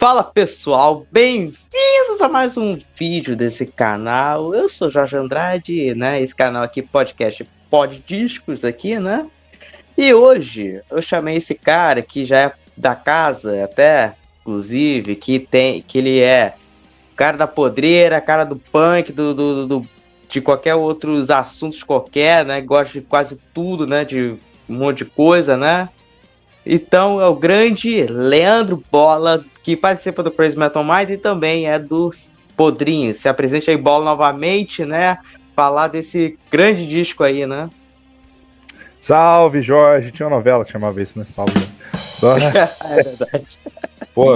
Fala pessoal, bem-vindos a mais um vídeo desse canal. Eu sou Jorge Andrade, né? Esse canal aqui, podcast Pod Discos aqui, né? E hoje eu chamei esse cara que já é da casa, até, inclusive, que ele é o cara da podreira, cara do punk, de qualquer outros assuntos qualquer, né? Gosta de quase tudo, né? De um monte de coisa, né? Então é o grande Leandro Bola, que participa do Crazy Metal Mind e também é dos Podrinhos. Se apresente aí, Bola, novamente, né? Falar desse grande disco aí, né? Salve, Jorge. Tinha uma novela que chamava isso, né? Salve. É verdade. Pô,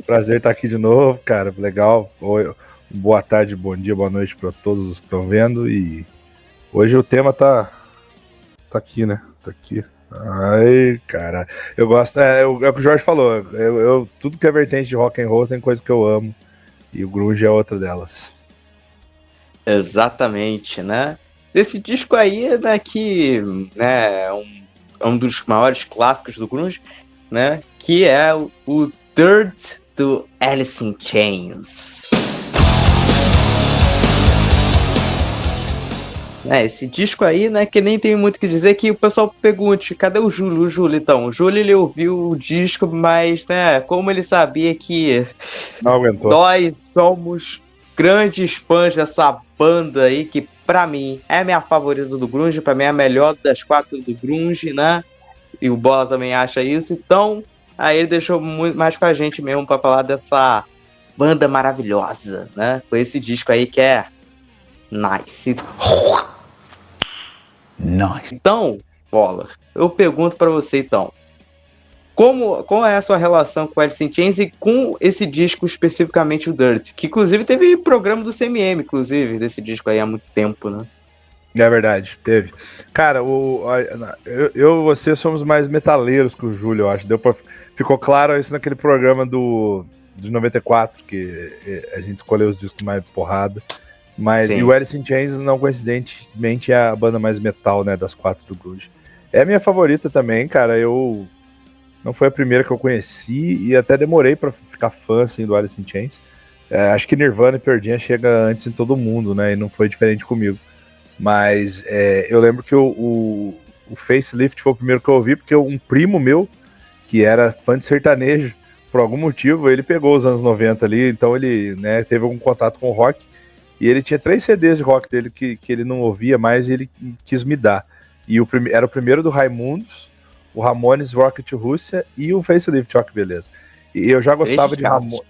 prazer estar aqui de novo, cara. Legal. Boa tarde, bom dia, boa noite para todos os que estão vendo. E hoje o tema tá aqui, né? Tá aqui. Ai, cara. Eu gosto. É o que o Jorge falou. Tudo que é vertente de rock and roll tem coisa que eu amo. E o grunge é outra delas. Exatamente, né? Esse disco aí, né, que né, é um dos maiores clássicos do grunge, né? Que é o Dirt do Alice in Chains. Esse disco aí, né, que nem tem muito o que dizer, que o pessoal pergunte, cadê o Júlio? O Júlio, então. O Júlio, ele ouviu o disco, mas, né, como ele sabia que não aguentou. Nós somos grandes fãs dessa banda aí, que pra mim é minha favorita do grunge, pra mim é a melhor das 4 do grunge, né? E o Bola também acha isso, então aí ele deixou muito mais pra gente mesmo pra falar dessa banda maravilhosa, né? Com esse disco aí que é nice. Então, Bola, eu pergunto pra você então, qual é a sua relação com Alice in Chains e com esse disco especificamente, o Dirt? Que inclusive teve programa do CMM, inclusive, desse disco aí há muito tempo, né? É verdade, teve. Cara, eu e você somos mais metaleiros que o Júlio, eu acho. Ficou claro isso naquele programa de 94, que a gente escolheu os discos mais porrada. Mas e o Alice in Chains, não coincidentemente, é a banda mais metal, né, das 4 do grunge. É a minha favorita também, cara. Não foi a primeira que eu conheci e até demorei pra ficar fã, assim, do Alice in Chains. Acho que Nirvana e Pearl Jam chega antes em todo mundo, né, e não foi diferente comigo. Mas eu lembro que o Facelift foi o primeiro que eu ouvi, porque um primo meu, que era fã de sertanejo, por algum motivo, ele pegou os anos 90 ali, então ele, né, teve algum contato com o rock, e ele tinha 3 CDs de rock dele que ele não ouvia mais e ele quis me dar. E era o primeiro do Raimundos, o Ramones, Rocket to Russia e o Facelift, ó que beleza. E eu já gostava de Ramones.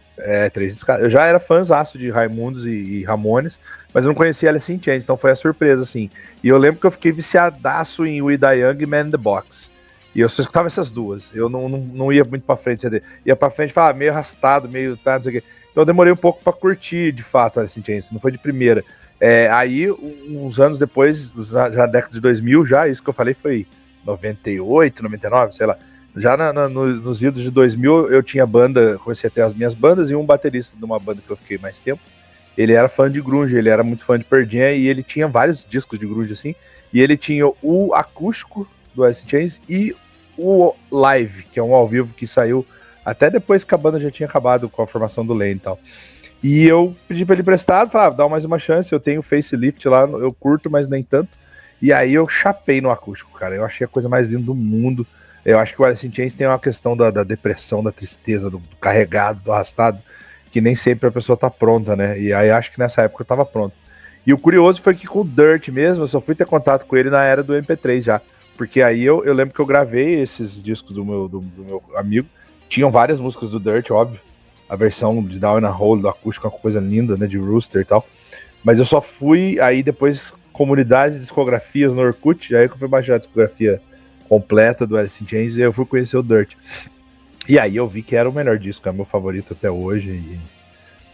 3 descasos. Eu já era fãzaço de Raimundos e Ramones, mas eu não conhecia Alice in Chains, então foi a surpresa, assim. E eu lembro que eu fiquei viciadaço em We Die Young e Man in the Box. E eu só escutava essas duas. Eu não ia muito pra frente CD. Ia pra frente e falava meio arrastado, meio tá, não sei o quê. Então eu demorei um pouco pra curtir, de fato, Alice in Chains. Não foi de primeira. Aí, uns anos depois, já na década de 2000, já isso que eu falei foi 98, 99, sei lá. Já nos idos de 2000, eu tinha banda, comecei a ter as minhas bandas e um baterista de uma banda que eu fiquei mais tempo. Ele era fã de grunge, ele era muito fã de Pearl Jam e ele tinha vários discos de grunge assim. E ele tinha o acústico do Alice in Chains e o live, que é um ao vivo que saiu até depois que a banda já tinha acabado com a formação do Lane e tal. E eu pedi pra ele emprestado, falava, dá mais uma chance, eu tenho Facelift lá, eu curto, mas nem tanto. E aí eu chapei no acústico, cara. Eu achei a coisa mais linda do mundo. Eu acho que o Alice in Chains tem uma questão da depressão, da tristeza, do carregado, do arrastado, que nem sempre a pessoa tá pronta, né? E aí acho que nessa época eu tava pronto. E o curioso foi que com o Dirt mesmo, eu só fui ter contato com ele na era do MP3 já. Porque aí eu lembro que eu gravei esses discos do meu amigo. Tinham várias músicas do Dirt, óbvio. A versão de Down in a Hole, do acústico, uma coisa linda, né? De Rooster e tal. Mas eu só fui aí depois comunidades de discografias no Orkut, aí que eu fui baixar a discografia completa do Alice in Chains e eu fui conhecer o Dirt. E aí eu vi que era o melhor disco, é meu favorito até hoje.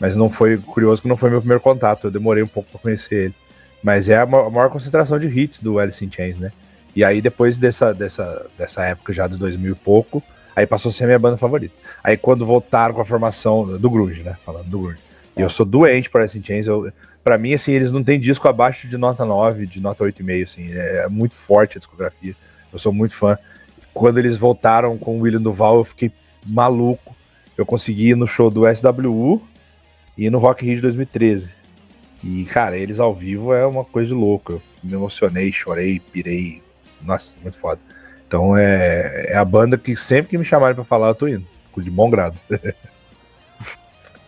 Mas não foi, curioso que não foi meu primeiro contato, eu demorei um pouco pra conhecer ele. Mas é a maior concentração de hits do Alice in Chains, né? E aí depois dessa época já de 2000 e pouco, aí passou a ser a minha banda favorita. Aí quando voltaram com a formação do grunge, né? Falando do grunge. E eu sou doente por Alice in Chains, pra mim, assim, eles não têm disco abaixo de nota 9, de nota 8,5, assim, é muito forte a discografia, eu sou muito fã. Quando eles voltaram com o William Duval, eu fiquei maluco, eu consegui ir no show do SWU e no Rock in Rio de 2013. E, cara, eles ao vivo é uma coisa de louco. Eu me emocionei, chorei, pirei. Nossa, muito foda. Então é a banda que sempre que me chamarem pra falar, eu tô indo. De bom grado.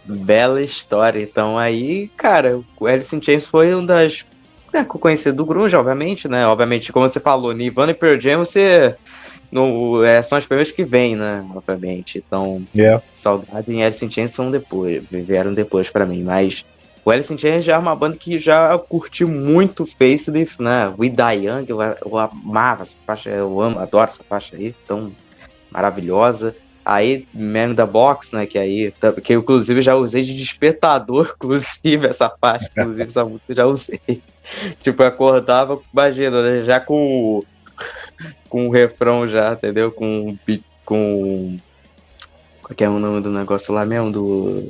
Bela história. Então aí, cara, o Alice in Chains foi uma das... conhecido do grunge, obviamente, né? Obviamente, como você falou, Nirvana e Pearl Jam, são as primeiras que vêm, né? Obviamente. Então, Saudade e Alice in Chains vieram depois pra mim. Mas o Alice in Chains já é uma banda que já curti muito Facelift, né? We Die Young, eu amava essa faixa, adoro essa faixa aí, tão maravilhosa. Aí, Man in the Box, né, que eu inclusive já usei de despertador, inclusive, essa faixa, inclusive, essa música eu já usei. Tipo, eu acordava, imagina, né, já com o refrão já, entendeu? Qual que é o nome do negócio lá mesmo?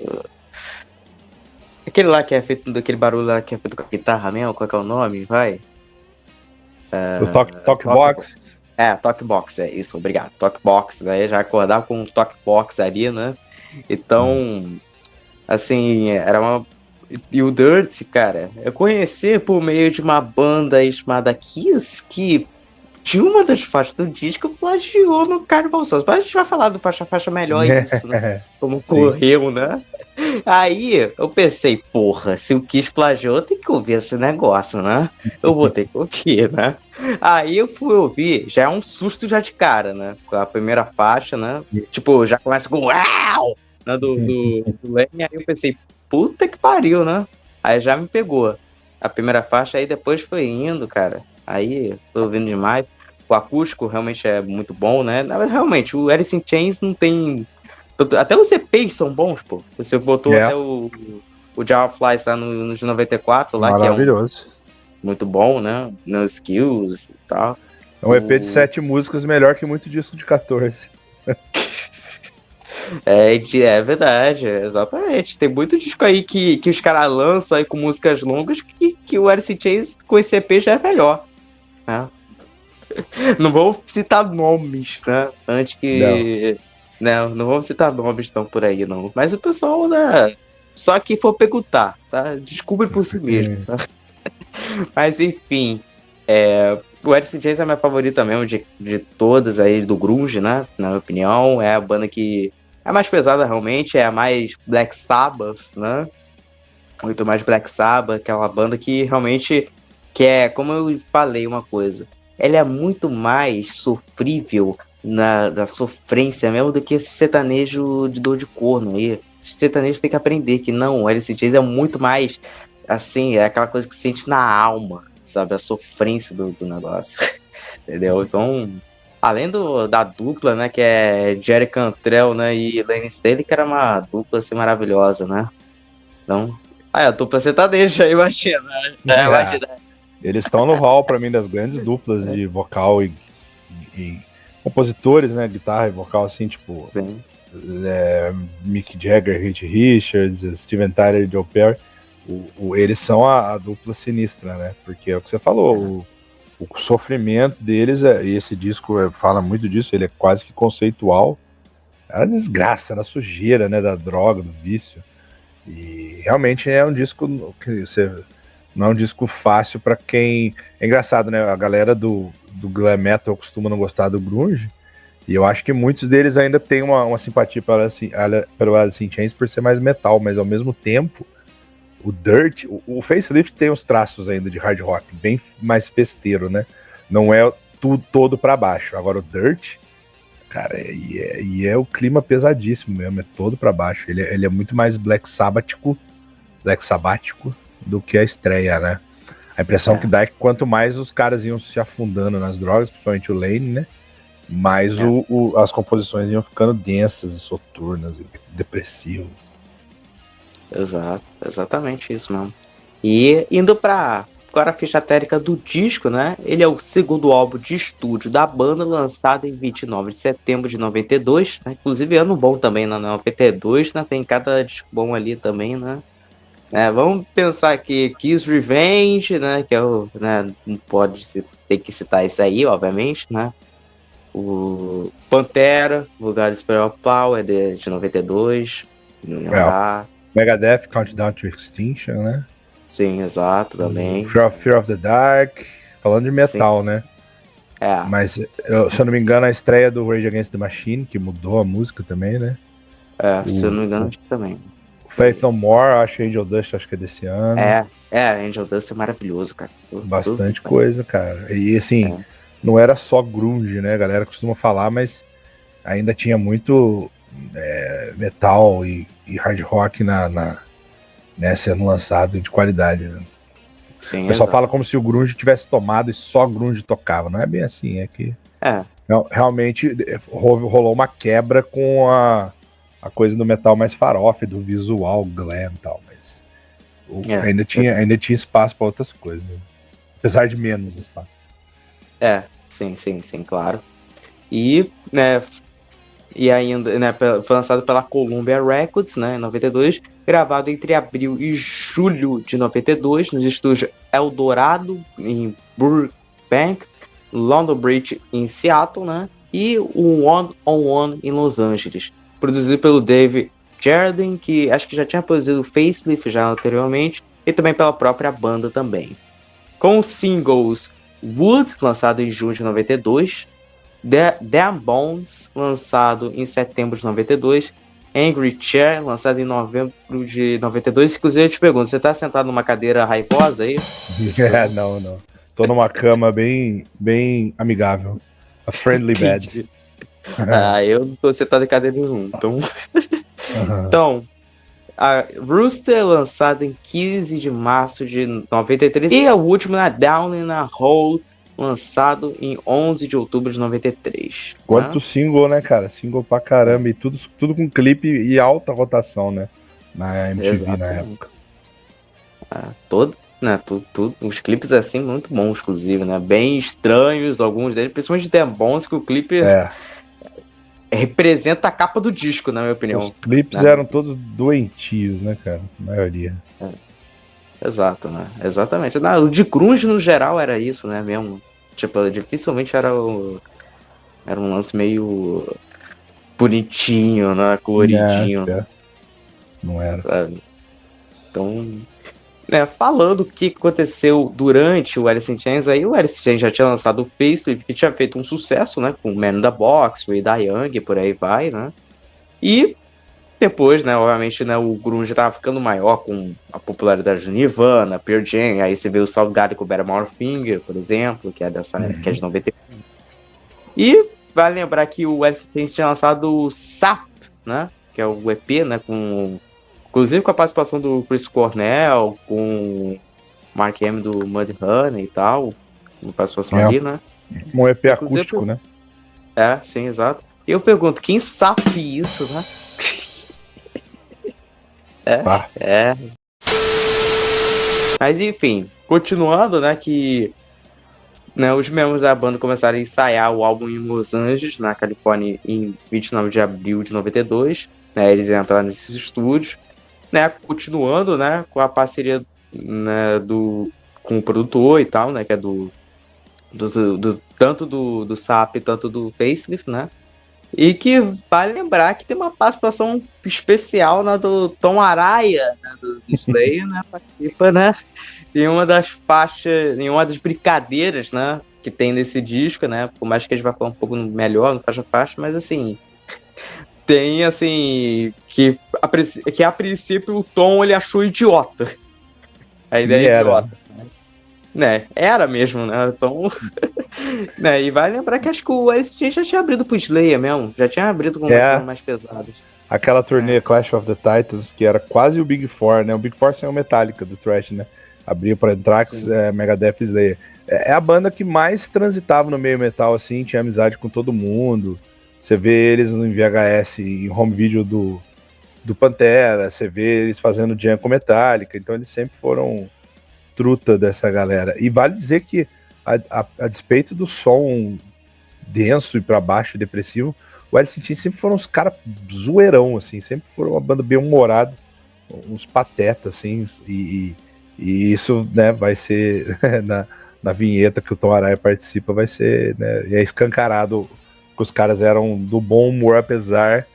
Aquele lá que é feito, daquele barulho lá que é feito com a guitarra mesmo, qual que é o nome? Vai. O Talkbox. Talkbox, é isso, obrigado. Talkbox, né? Já acordava com um Talkbox ali, né? Então, assim, era uma... E o Dirt, cara, eu conheci por meio de uma banda chamada Kiss, que de uma das faixas do disco plagiou no Carnival Souls. Mas a gente vai falar do faixa melhor isso, né? Como correu, né? Aí eu pensei, porra, se o Kiss plagiou, tem que ouvir esse negócio, né? Eu vou ter que ouvir, né? Aí eu fui ouvir, já é um susto já de cara, né? Com a primeira faixa, né? Tipo, já começa com uau! Né? Do Lenny, aí eu pensei, puta que pariu, né? Aí já me pegou. A primeira faixa, aí depois foi indo, cara. Aí tô ouvindo demais. O acústico realmente é muito bom, né? Realmente, o Alice in Chains não tem... Até os EPs são bons, pô. Você botou até o Jar of Flies lá nos 94, lá, que é muito bom, né? No Skills e tal. É um EP de 7 músicas melhor que muito disco de 14. É verdade, exatamente. Tem muito disco aí que os caras lançam aí com músicas longas que o Alice in Chains com esse EP já é melhor, né? Não vou citar nomes, né? Antes que... Não vamos citar nomes não por aí, não. Mas o pessoal, né? Só que for perguntar, tá? Descubra por si mesmo, tá? Mas enfim, o Alice in Chains é a minha favorita mesmo de todas aí do grunge, né? Na minha opinião, é a banda que é a mais pesada realmente, é a mais Black Sabbath, né? Muito mais Black Sabbath, aquela banda que realmente como eu falei uma coisa, ela é muito mais sofrível da sofrência mesmo do que esse sertanejo de dor de corno aí. Esse sertanejo tem que aprender que não, o Alice in Chains é muito mais, assim, é aquela coisa que se sente na alma, sabe? A sofrência do negócio, entendeu? Então, além da dupla, né, que é Jerry Cantrell, né, e Layne Staley, que era uma dupla, assim, maravilhosa, né? Então, a dupla sertaneja aí, imagina. Eles estão no hall, pra mim, das grandes duplas de vocal e compositores, né, guitarra e vocal, assim, tipo Mick Jagger, Keith Richards, Steven Tyler e Joe Perry. Eles são a dupla sinistra, né, porque é o que você falou, o sofrimento deles, e esse disco fala muito disso, ele é quase que conceitual, é a desgraça, na sujeira, né, da droga, do vício, e realmente é um disco que não é um disco fácil pra quem... É engraçado, né, a galera do glam metal costuma não gostar do grunge, e eu acho que muitos deles ainda têm uma simpatia pelo Alice in Chains por ser mais metal, mas ao mesmo tempo o Dirt, o Facelift tem uns traços ainda de hard rock, bem mais festeiro, né? Não é tudo todo pra baixo. Agora o Dirt, cara, é o clima pesadíssimo mesmo, é todo pra baixo. Ele é muito mais Black Sabbathico do que a estreia, né? A impressão que dá é que quanto mais os caras iam se afundando nas drogas, principalmente o Lane, né? Mais as composições iam ficando densas e soturnas e depressivas. Exato, exatamente isso mesmo. E indo pra agora a ficha técnica do disco, né? Ele é o segundo álbum de estúdio da banda, lançado em 29 de setembro de 92, né? Inclusive ano bom também, né? 92, né? Tem cada disco bom ali também, né? Vamos pensar que Kiss Revenge, né? Que é o... Né, não pode ter que citar isso aí, obviamente, né? O Pantera, Vulgar Spiral Power, de 92. Lembrar. Megadeth, Countdown to Extinction, né? Sim, exato, também. Fear of the Dark. Falando de metal, né? Mas, se eu não me engano, a estreia do Rage Against the Machine, que mudou a música também, né? Se eu não me engano, acho que também. Faith No More, acho que Angel Dust, acho que é desse ano. Angel Dust é maravilhoso, cara. Bastante coisa, cara. E assim, não era só grunge, né? A galera costuma falar, mas ainda tinha muito metal e hard rock sendo lançado de qualidade, né? Sim, o pessoal fala como se o grunge tivesse tomado e só grunge tocava. Não é bem assim, é que realmente rolou uma quebra com a coisa do metal mais farofa, do visual glam e tal, mas ainda tinha espaço para outras coisas, né? Apesar de menos espaço. Sim, claro. E, né, e ainda, né, foi lançado pela Columbia Records, né, em 92, gravado entre abril e julho de 92, nos estúdios Eldorado, em Burbank, London Bridge, em Seattle, né, e o One on One, em Los Angeles. Produzido pelo Dave Jardine, que acho que já tinha produzido Facelift já anteriormente, e também pela própria banda também. Com os singles Wood, lançado em junho de 92, Damn Bones, lançado em setembro de 92, Angry Chair, lançado em novembro de 92. Inclusive, eu te pergunto, você tá sentado numa cadeira raivosa aí? Não. Tô numa cama bem amigável. A friendly bed. Eu não tô sentado em cadeira nenhuma, então... Então, a Rooster, lançado em 15 de março de 93. E o último, Down in a Hole, lançado em 11 de outubro de 93. Quanto single, né, cara? Single pra caramba. E tudo com clipe e alta rotação, né? Na MTV na época. Os clipes assim, muito bons, inclusive, né? Bem estranhos, alguns deles, principalmente The Bones, que o clipe representa a capa do disco, na minha opinião. Os clipes eram todos doentios, né, cara? A maioria. Exato, né? Exatamente. O de grunge, no geral, era isso, né, mesmo? Tipo, dificilmente era um lance meio bonitinho, né? Coloridinho. Não era. Sabe? Então, né, falando o que aconteceu durante o Alice in Chains, aí o Alice in Chains já tinha lançado o Facelift, que tinha feito um sucesso, né? Com Man in the Box, Way Da Young, por aí vai, né? E depois, né, obviamente, né, o grunge tava ficando maior com a popularidade do Nirvana, Pearl Jam, aí você vê o Soundgarden com o Better Finger, por exemplo, que é que é de 95. E vale lembrar que o Alice in Chains tinha lançado o SAP, né, que é o EP, né, inclusive com a participação do Chris Cornell, com Mark M do Mudhoney e tal, uma participação ali, né. Um EP acústico, né? Sim, exato. E eu pergunto, quem sabe isso, né? Mas enfim, continuando, né, que né, os membros da banda começaram a ensaiar o álbum em Los Angeles, na Califórnia, em 29 de abril de 92, né, eles entraram nesses estúdios, né, continuando, né, com a parceria, né, com o produtor e tal, né, que é tanto do SAP, tanto do Facelift, né, e que vale lembrar que tem uma participação especial na do Tom Araya, né, do Slayer, né? Participa, né? Em uma das faixas, em uma das brincadeiras, né? Que tem nesse disco, né? Por mais que a gente vai falar um pouco melhor no faixa, mas assim. Tem assim. Que a princípio o Tom ele achou idiota. A ideia é idiota. Né? Era mesmo, né? Então. Né? E vai lembrar que acho que o Alice já tinha abrido pro Slayer mesmo. Já tinha abrido com umas mais pesadas. Aquela turnê Clash of the Titans, que era quase o Big Four, né? O Big Four sem o Metallica do Thrash, né? Abriu pra Anthrax, Megadeth e Slayer. É a banda que mais transitava no meio metal, assim, tinha amizade com todo mundo. Você vê eles no VHS, em home video do Pantera, você vê eles fazendo jam com Metallica, então eles sempre foram truta dessa galera. E vale dizer que, a despeito do som denso e pra baixo, depressivo, o Alice in Chains sempre foram uns caras zoeirão, assim, sempre foram uma banda bem humorada, uns patetas, assim, e isso, né, vai ser na vinheta que o Tom Araya participa, vai ser, né, é escancarado que os caras eram do bom humor, apesar,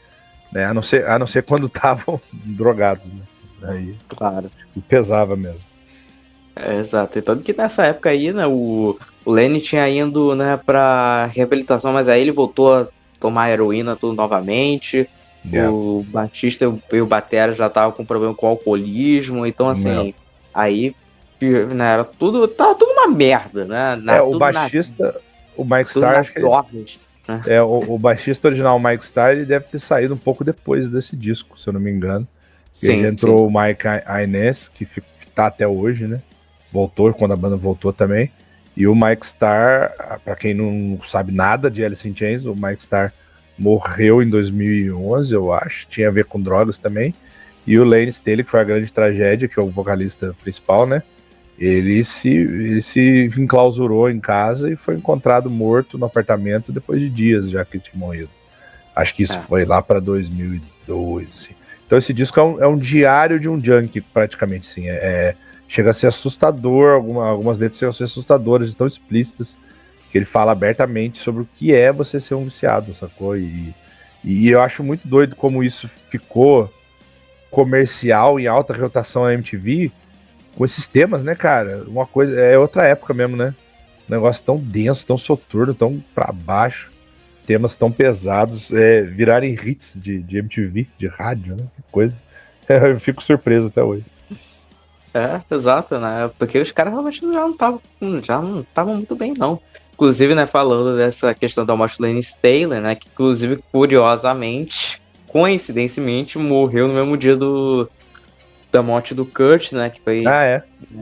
né? A não ser quando estavam drogados, né? Aí, claro. Pesava mesmo. Exato. E tanto que nessa época aí, né, o Lenny tinha ido, né, pra reabilitação, mas aí ele voltou a tomar heroína tudo novamente. Yeah. O Batista e o Batera já estavam com problema com alcoolismo, então assim, aí, né, tava tudo uma merda, né? O baixista, o Mike Starr, acho que né? o baixista original, o Mike Starr, ele deve ter saído um pouco depois desse disco, se eu não me engano. Sim, ele entrou o Mike Inez, que tá até hoje, né? Voltou quando a banda voltou também. E o Mike Starr, pra quem não sabe nada de Alice in Chains, o Mike Starr morreu em 2011, eu acho. Tinha a ver com drogas também. E o Lane Staley, que foi a grande tragédia, que é o vocalista principal, né? Ele se enclausurou em casa e foi encontrado morto no apartamento depois de dias já que ele tinha morrido. Acho que isso foi lá para 2002, assim. Então esse disco é um diário de um junkie, praticamente, assim. Chega a ser assustador, algumas letras chegam a ser assustadoras, tão explícitas, que ele fala abertamente sobre o que é você ser um viciado, sacou? E eu acho muito doido como isso ficou comercial, em alta rotação na MTV, com esses temas, né, cara? Uma coisa, é outra época mesmo, né? Um negócio tão denso, tão soturno, tão pra baixo, temas tão pesados, virarem hits de MTV, de rádio, né? Que coisa. Eu fico surpreso até hoje. Exato, né? Porque os caras realmente já não estavam muito bem, não. Inclusive, né, falando dessa questão da morte do Lane Staley, né? Que, inclusive, curiosamente, coincidentemente, morreu no mesmo dia da morte do Kurt, né? Que foi...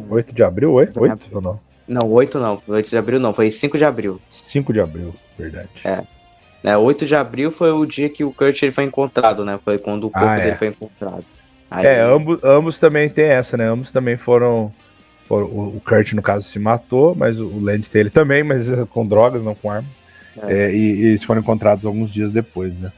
8 de abril, 8 ou não? Não, 8 não. 8 de abril não, foi 5 de abril. 5 de abril, verdade. 8 de abril foi o dia que o Kurt ele foi encontrado, né? Foi quando o corpo dele foi encontrado. Aí... ambos também tem essa, né? Ambos também foram o Kurt, no caso, se matou, mas o Lane Staley também, mas com drogas, não com armas. E eles foram encontrados alguns dias depois, né?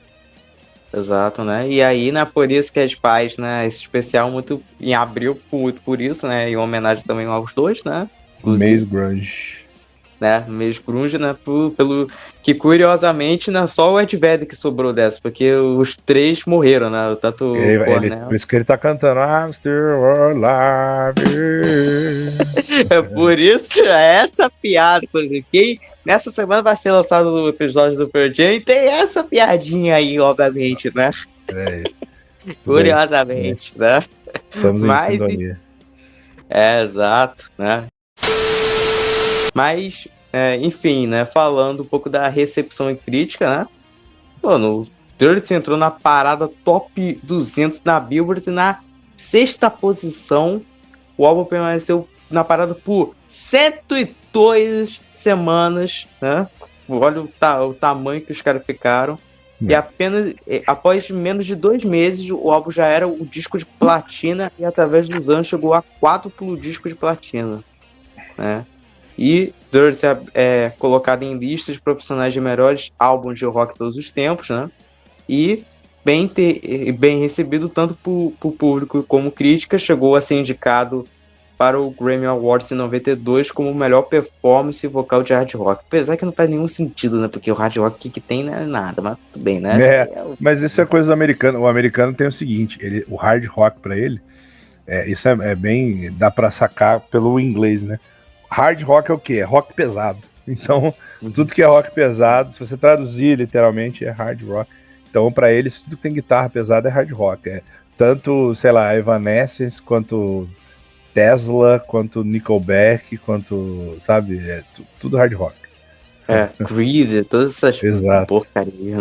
Exato, né? E aí, né, por isso que a gente faz, né, esse especial muito em abril, muito por isso, né? Em homenagem também aos dois, né? Mês grunge. Né, mês grunge, né, pelo que curiosamente, né, só o Ed Vedder que sobrou dessa, porque os três morreram, né, tanto o Cornell... Por isso que ele tá cantando I'm still alive. Por isso, essa piada, inclusive, nessa semana vai ser lançado o episódio do Pearl Jam, e tem essa piadinha aí, obviamente, né? Curiosamente, né? Estamos em sintonia. Exato, né? Mas, enfim, né? Falando um pouco da recepção e crítica, né? Mano, o Dirt entrou na parada top 200 na Billboard na 6ª posição. O álbum permaneceu na parada por 102 semanas, né? Olha o tamanho que os caras ficaram. E apenas após menos de 2 meses, o álbum já era o disco de platina e através dos anos chegou a 4º disco de platina, né? E Dirt é colocado em listas profissionais de melhores álbuns de rock de todos os tempos, né? E bem recebido tanto por público como crítica, chegou a ser indicado para o Grammy Awards em 92 como melhor performance vocal de hard rock. Apesar que não faz nenhum sentido, né? Porque o hard rock que tem não é nada, mas tudo bem, né? Mas isso é coisa do americano. O americano tem o seguinte, o hard rock para ele, isso é bem... dá para sacar pelo inglês, né? Hard rock é o quê? É rock pesado. Então, tudo que é rock pesado, se você traduzir literalmente, é hard rock. Então, para eles, tudo que tem guitarra pesada é hard rock. Tanto, sei lá, Evanescence, quanto Tesla, quanto Nickelback, quanto, sabe, tudo hard rock. Creed, todas essas porcarias,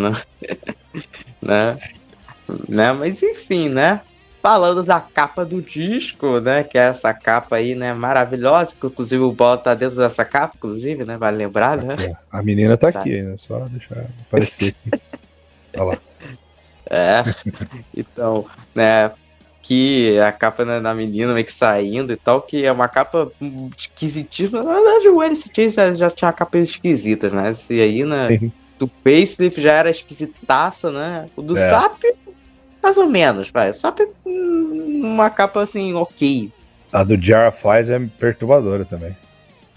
né? Mas enfim, né? Falando da capa do disco, né? Que é essa capa aí, né? Maravilhosa, que inclusive o Bola tá dentro dessa capa, inclusive, né? Vale lembrar, né? A menina tá aqui, né? Só deixar aparecer aqui. Olha lá. Então, né? Que a capa da menina meio que saindo e tal, que é uma capa esquisitíssima. Na verdade, o Alice in Chains já tinha capas esquisitas, né? Esse aí, né? Do Paisley já era esquisitaça, né? O do Sap, mais ou menos, vai. O Sap, uma capa assim, ok. A do Jar of Flies é perturbadora também.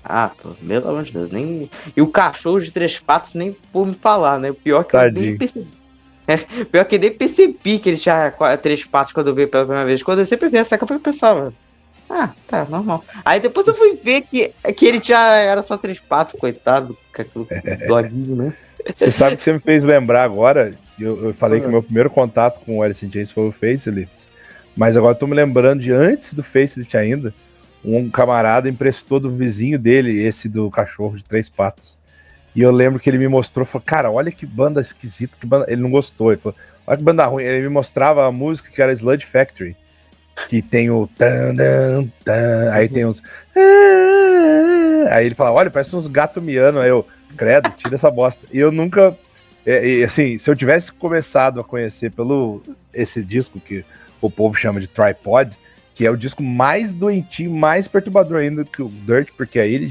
Ah, pô, pelo amor de Deus, nem... E o cachorro de 3 patas nem por me falar, né? O pior que eu nem Tadinho. percebi. Pior que eu nem percebi que ele tinha 3 patas quando eu vi pela primeira vez. Quando eu sempre vi essa capa, eu pensava, tá, normal. Aí depois eu fui ver que ele tinha, era só 3 patas, coitado, do doguinho, né? Você sabe que você me fez lembrar agora, eu falei que o meu primeiro contato com o Alice in Chains foi o Facelift, mas agora eu tô me lembrando de antes do Facelift ainda, um camarada emprestou do vizinho dele, esse do cachorro de 3 patas. E eu lembro que ele me mostrou, falou, cara, olha que banda esquisita, que banda... Ele não gostou, ele falou, olha que banda ruim. Ele me mostrava a música que era Sludge Factory, que tem o tan, tan, tan, aí tem uns... Aí ele fala, olha, parece uns gatos miando. Aí eu, credo, tira essa bosta. E eu nunca... assim, se eu tivesse começado a conhecer pelo esse disco que o povo chama de Tripod, que é o disco mais doentio, mais perturbador ainda que o Dirt, porque aí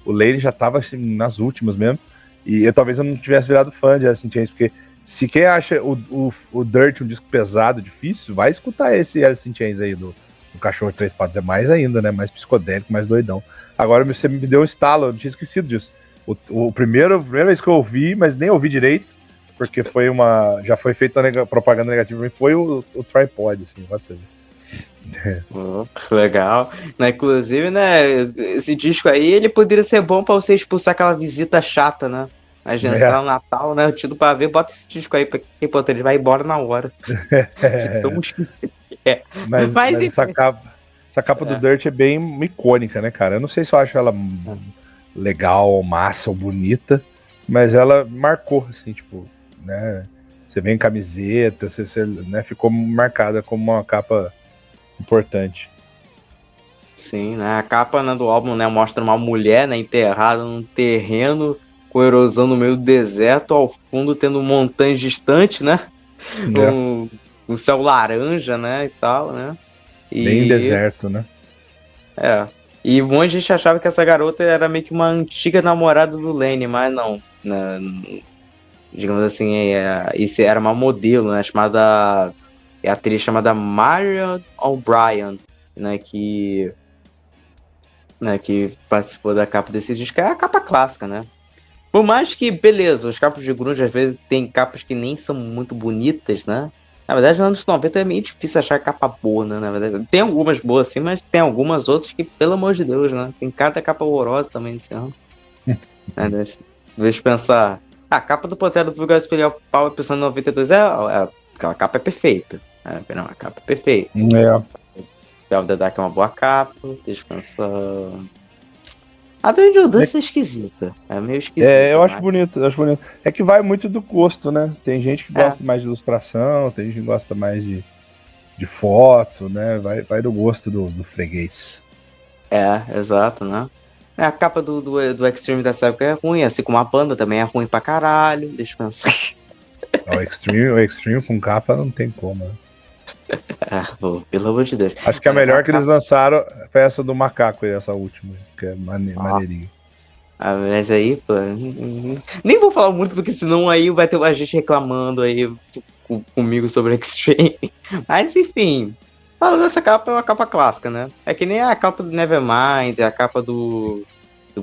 o Lane já tava assim, nas últimas mesmo, e talvez eu não tivesse virado fã de Alice in Chains, porque se quem acha o Dirt um disco pesado, difícil, vai escutar esse Alice in Chains aí do Cachorro de 3 Patas, é mais ainda, né, mais psicodélico, mais doidão. Agora você me deu um estalo, eu não tinha esquecido disso. A primeira vez que eu ouvi, mas nem ouvi direito, porque já foi feita propaganda negativa, foi o Tripod, assim, vai pra você ver. Legal, né? Inclusive, né? Esse disco aí ele poderia ser bom pra você expulsar aquela visita chata, né? A gente entrar no Natal, né? Tido pra ver, bota esse disco aí pra quem pô, ele vai embora na hora. De tão esquisito que é. Mas essa capa do Dirt é bem icônica, né, cara? Eu não sei se eu acho ela legal, massa ou bonita, mas ela marcou, assim, tipo, né? Você vê em camiseta, você né, ficou marcada como uma capa importante. Sim, né? A capa, né, do álbum, né, mostra uma mulher, né, enterrada num terreno com erosão no meio do deserto, ao fundo tendo montanhas distantes, né? Um céu laranja, né, e tal, né? Bem deserto, né? E um monte de gente achava que essa garota era meio que uma antiga namorada do Lane, mas não, né? Digamos assim, isso era uma modelo, né, chamada... É a atriz chamada Marion O'Brien, né, que participou da capa desse disco. É a capa clássica, né? Por mais que, beleza, os capas de grunge às vezes tem capas que nem são muito bonitas, né? Na verdade, nos anos 90 é meio difícil achar capa boa, né? Na verdade, tem algumas boas sim, mas tem algumas outras que, pelo amor de Deus, né? Tem cada capa horrorosa também nesse ano. Deixa eu pensar. A capa do Pantera do Vulgar Espelhar Pau pensando em 92 aquela capa é perfeita. Não, a capa é perfeita. Velvet the Dark é uma boa capa. Deixa eu pensar. A do Angel Dust é esquisita. É meio esquisita. Eu acho bonito, É que vai muito do gosto, né? Tem gente que gosta mais de ilustração, tem gente que gosta mais de foto, né? Vai do gosto do freguês. Exato, né? A capa do Extreme dessa época é ruim, assim como a banda também é ruim pra caralho. Deixa eu pensar. O Extreme com capa não tem como, né? Pelo amor de Deus. Acho que a melhor que eles lançaram foi essa do macaco aí, essa última, que é maneirinha. Mas aí, pô, nem vou falar muito, porque senão aí vai ter uma gente reclamando aí comigo sobre Extreme. Mas enfim, falando dessa capa, é uma capa clássica, né? É que nem a capa do Nevermind, a capa do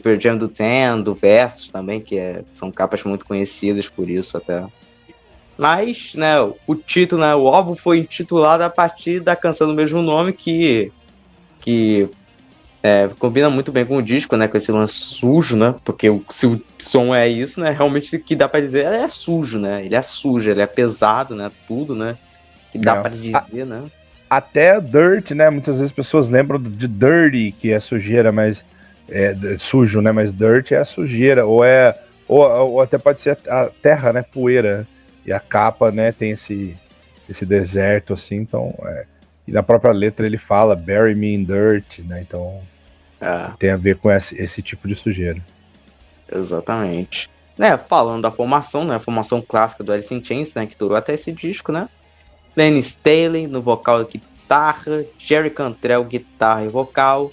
Pearl Jam do Ten, do Versus também, que são capas muito conhecidas por isso até. Mas, né, o título, né, o álbum foi intitulado a partir da canção do mesmo nome, que combina muito bem com o disco, né, com esse lance sujo, né, porque se o som é isso, né, realmente o que dá pra dizer é sujo, né, ele é sujo, ele é pesado, né, tudo, né, que dá pra dizer, né. Até Dirt, né, muitas vezes as pessoas lembram de Dirty, que é sujeira, mas sujo, né, mas Dirt é a sujeira, ou até pode ser a terra, né, poeira. E a capa, né, tem esse deserto, assim, então... E na própria letra ele fala, bury me in dirt, né, então... Tem a ver com esse tipo de sujeira. Exatamente. Falando da formação, né, a formação clássica do Alice in Chains, né, que durou até esse disco, né? Len Staley no vocal e guitarra, Jerry Cantrell, guitarra e vocal,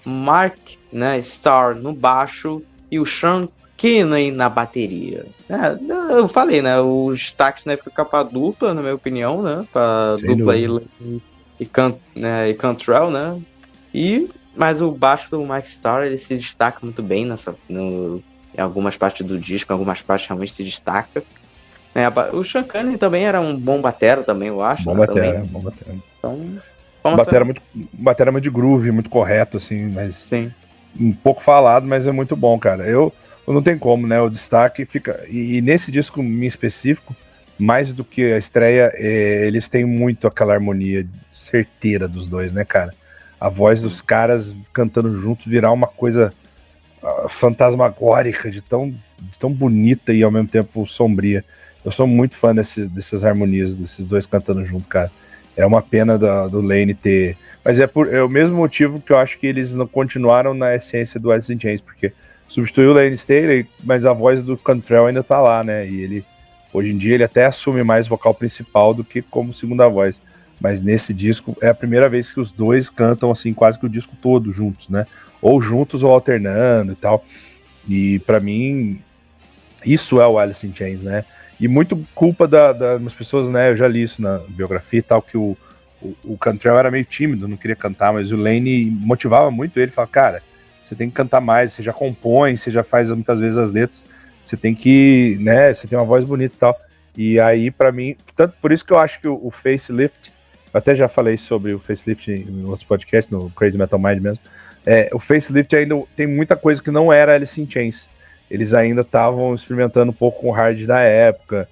Mark, né, Starr no baixo e o Sean Kinney na bateria. Eu falei, né? Os destaques, né, pra capa dupla, na minha opinião, né? Pra dupla aí e Cantrell, né? E Mas o baixo do Mike Starr, ele se destaca muito bem em algumas partes do disco, em algumas partes realmente se destaca. O Sean Cunningham também era um bom batera também, eu acho. Bom né, batera, também. bom batera. Então, Batera muito de groove, muito correto, assim, mas sim. Um pouco falado, mas é muito bom, cara. Eu não tem como, né? O destaque fica. E nesse disco em específico, mais do que a estreia, eles têm muito aquela harmonia certeira dos dois, né, cara? A voz dos caras cantando junto virar uma coisa fantasmagórica, de tão bonita e ao mesmo tempo sombria. Eu sou muito fã dessas harmonias, desses dois cantando junto, cara. É uma pena do Lane ter. Mas é o mesmo motivo que eu acho que eles não continuaram na essência do Alice in Chains, porque substituiu o Lane Staley, mas a voz do Cantrell ainda tá lá, né? E ele, hoje em dia, ele até assume mais vocal principal do que como segunda voz. Mas nesse disco é a primeira vez que os dois cantam assim quase que o disco todo juntos, né? Ou juntos ou alternando e tal. E para mim isso é o Alice in Chains, né? E muito culpa das pessoas, né? Eu já li isso na biografia e tal, que o Cantrell era meio tímido, não queria cantar, mas o Lane motivava muito ele, falava, cara, você tem que cantar mais, você já compõe, você já faz muitas vezes as letras, você tem que, né? Você tem uma voz bonita e tal. E aí, para mim, tanto por isso que eu acho que o Facelift, eu até já falei sobre o Facelift em outros podcasts, no Crazy Metal Mind mesmo. O Facelift ainda tem muita coisa que não era Alice in Chains. Eles ainda estavam experimentando um pouco com o hard da época.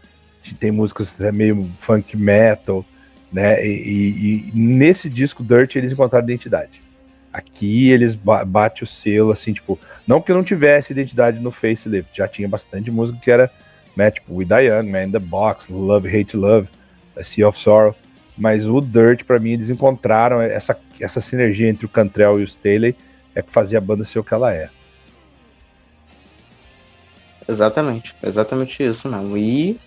Tem músicas meio funk metal, né? E nesse disco Dirt eles encontraram identidade. Aqui eles batem o selo, assim, tipo, não que não tivesse identidade no Facelift, já tinha bastante música que era, né, tipo, We Die Young, Man in the Box, Love, Hate, Love, A Sea of Sorrow. Mas o Dirt, pra mim, eles encontraram essa sinergia entre o Cantrell e o Staley, é que fazia a banda ser o que ela é. Exatamente isso mesmo. E,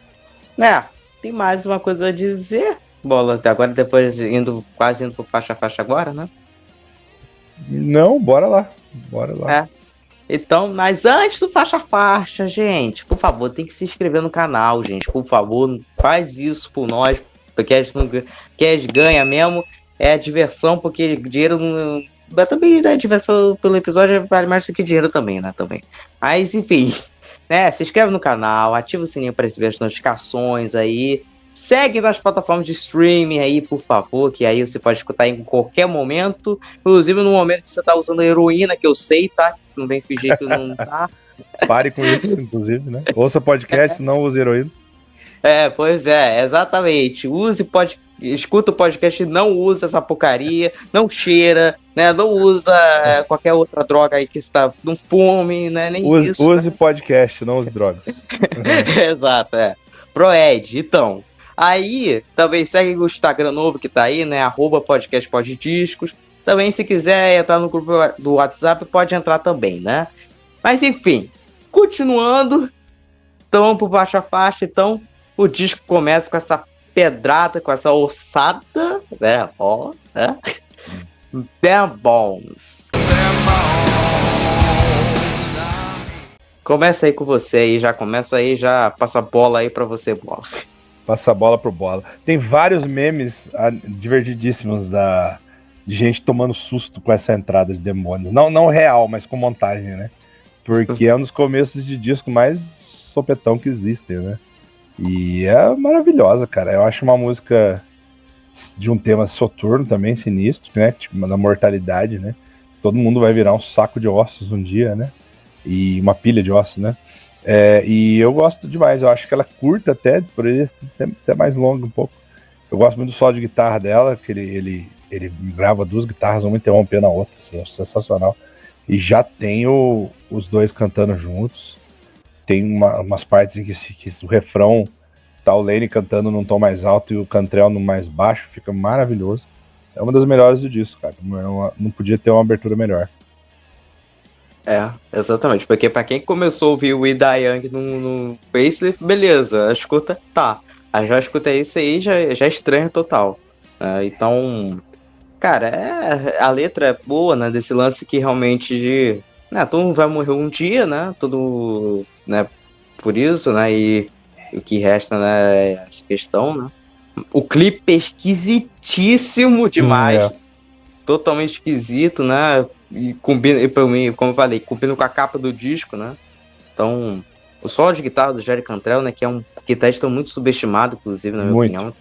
né, tem mais uma coisa a dizer, Bola, agora depois quase indo pro faixa a faixa agora, né? Não, bora lá. Então, mas antes do faixa a faixa, gente, por favor, tem que se inscrever no canal, gente, por favor, faz isso por nós, porque a gente não que a gente ganha mesmo, é diversão, porque dinheiro não... Mas também, né, diversão pelo episódio vale mais do que dinheiro também, né, também. Mas, enfim, né, se inscreve no canal, ativa o sininho para receber as notificações aí, segue nas plataformas de streaming aí, por favor, que aí você pode escutar em qualquer momento, inclusive no momento que você tá usando heroína, que eu sei, tá? Não vem fingir que não tá. Pare com isso, inclusive, né? Ouça podcast, não use heroína. Pois é, exatamente. Escuta o podcast, não usa essa porcaria, não cheira, né? Não usa qualquer outra droga aí que está, não fume, né? Nem isso. Use podcast, não use drogas. Exato, Proed, então. Aí, também segue o Instagram novo que tá aí, né? @podcastpoddiscos. Também, se quiser entrar no grupo do WhatsApp, pode entrar também, né? Mas, enfim, continuando, então vamos pro Baixa Faixa, então o disco começa com essa pedrada, com essa ossada, né? Ó, né? The Bones. Começa aí com você aí, já passo a bola aí pra você, Bola. Passa a bola pro Bola. Tem vários memes divertidíssimos de gente tomando susto com essa entrada de demônios. Não real, mas com montagem, né? Porque é um dos começos de disco mais sopetão que existem, né? E é maravilhosa, cara. Eu acho uma música de um tema soturno também, sinistro, né? Tipo, da mortalidade, né? Todo mundo vai virar um saco de ossos um dia, né? E uma pilha de ossos, né? E eu gosto demais. Eu acho que ela é curta até, por ele ser mais longa um pouco. Eu gosto muito do solo de guitarra dela, que ele grava duas guitarras, uma interrompendo a outra. Assim, é sensacional. E já tem os dois cantando juntos. Tem umas partes em que o refrão tá o Lane cantando num tom mais alto e o Cantrell no mais baixo, fica maravilhoso. É uma das melhores do disco, cara. Não podia ter uma abertura melhor. Exatamente, porque pra quem começou a ouvir o We Die Young no Facelift, beleza, escuta, tá. Aí já escuta isso aí, já estranha total. Então, cara, a letra é boa, né, desse lance que realmente todo mundo vai morrer um dia, né, tudo, né, por isso, né, e o que resta, né, é essa questão, né. O clipe é esquisitíssimo demais. totalmente esquisito, né? E combina, e pra mim, como eu falei, combina com a capa do disco, né? Então, o solo de guitarra do Jerry Cantrell, né? Que é um guitarrista muito subestimado, inclusive, na minha opinião.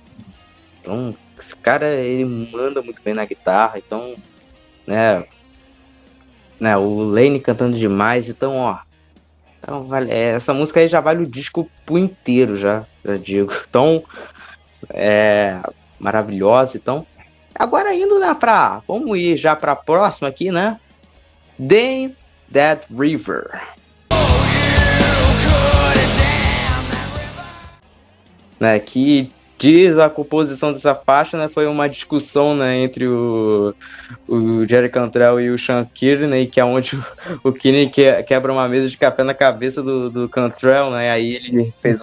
Então, esse cara, ele manda muito bem na guitarra, então, né? O Lane cantando demais, então, ó. Então, vale, essa música aí já vale o disco por inteiro, já digo. Então, maravilhosa, então. Agora indo, né, vamos ir já pra próxima aqui, né? Damn That River. Né, que diz a composição dessa faixa, né, foi uma discussão, né, entre o Jerry Cantrell e o Sean Kearney, que é onde o Kearney quebra uma mesa de café na cabeça do Cantrell, né, aí ele fez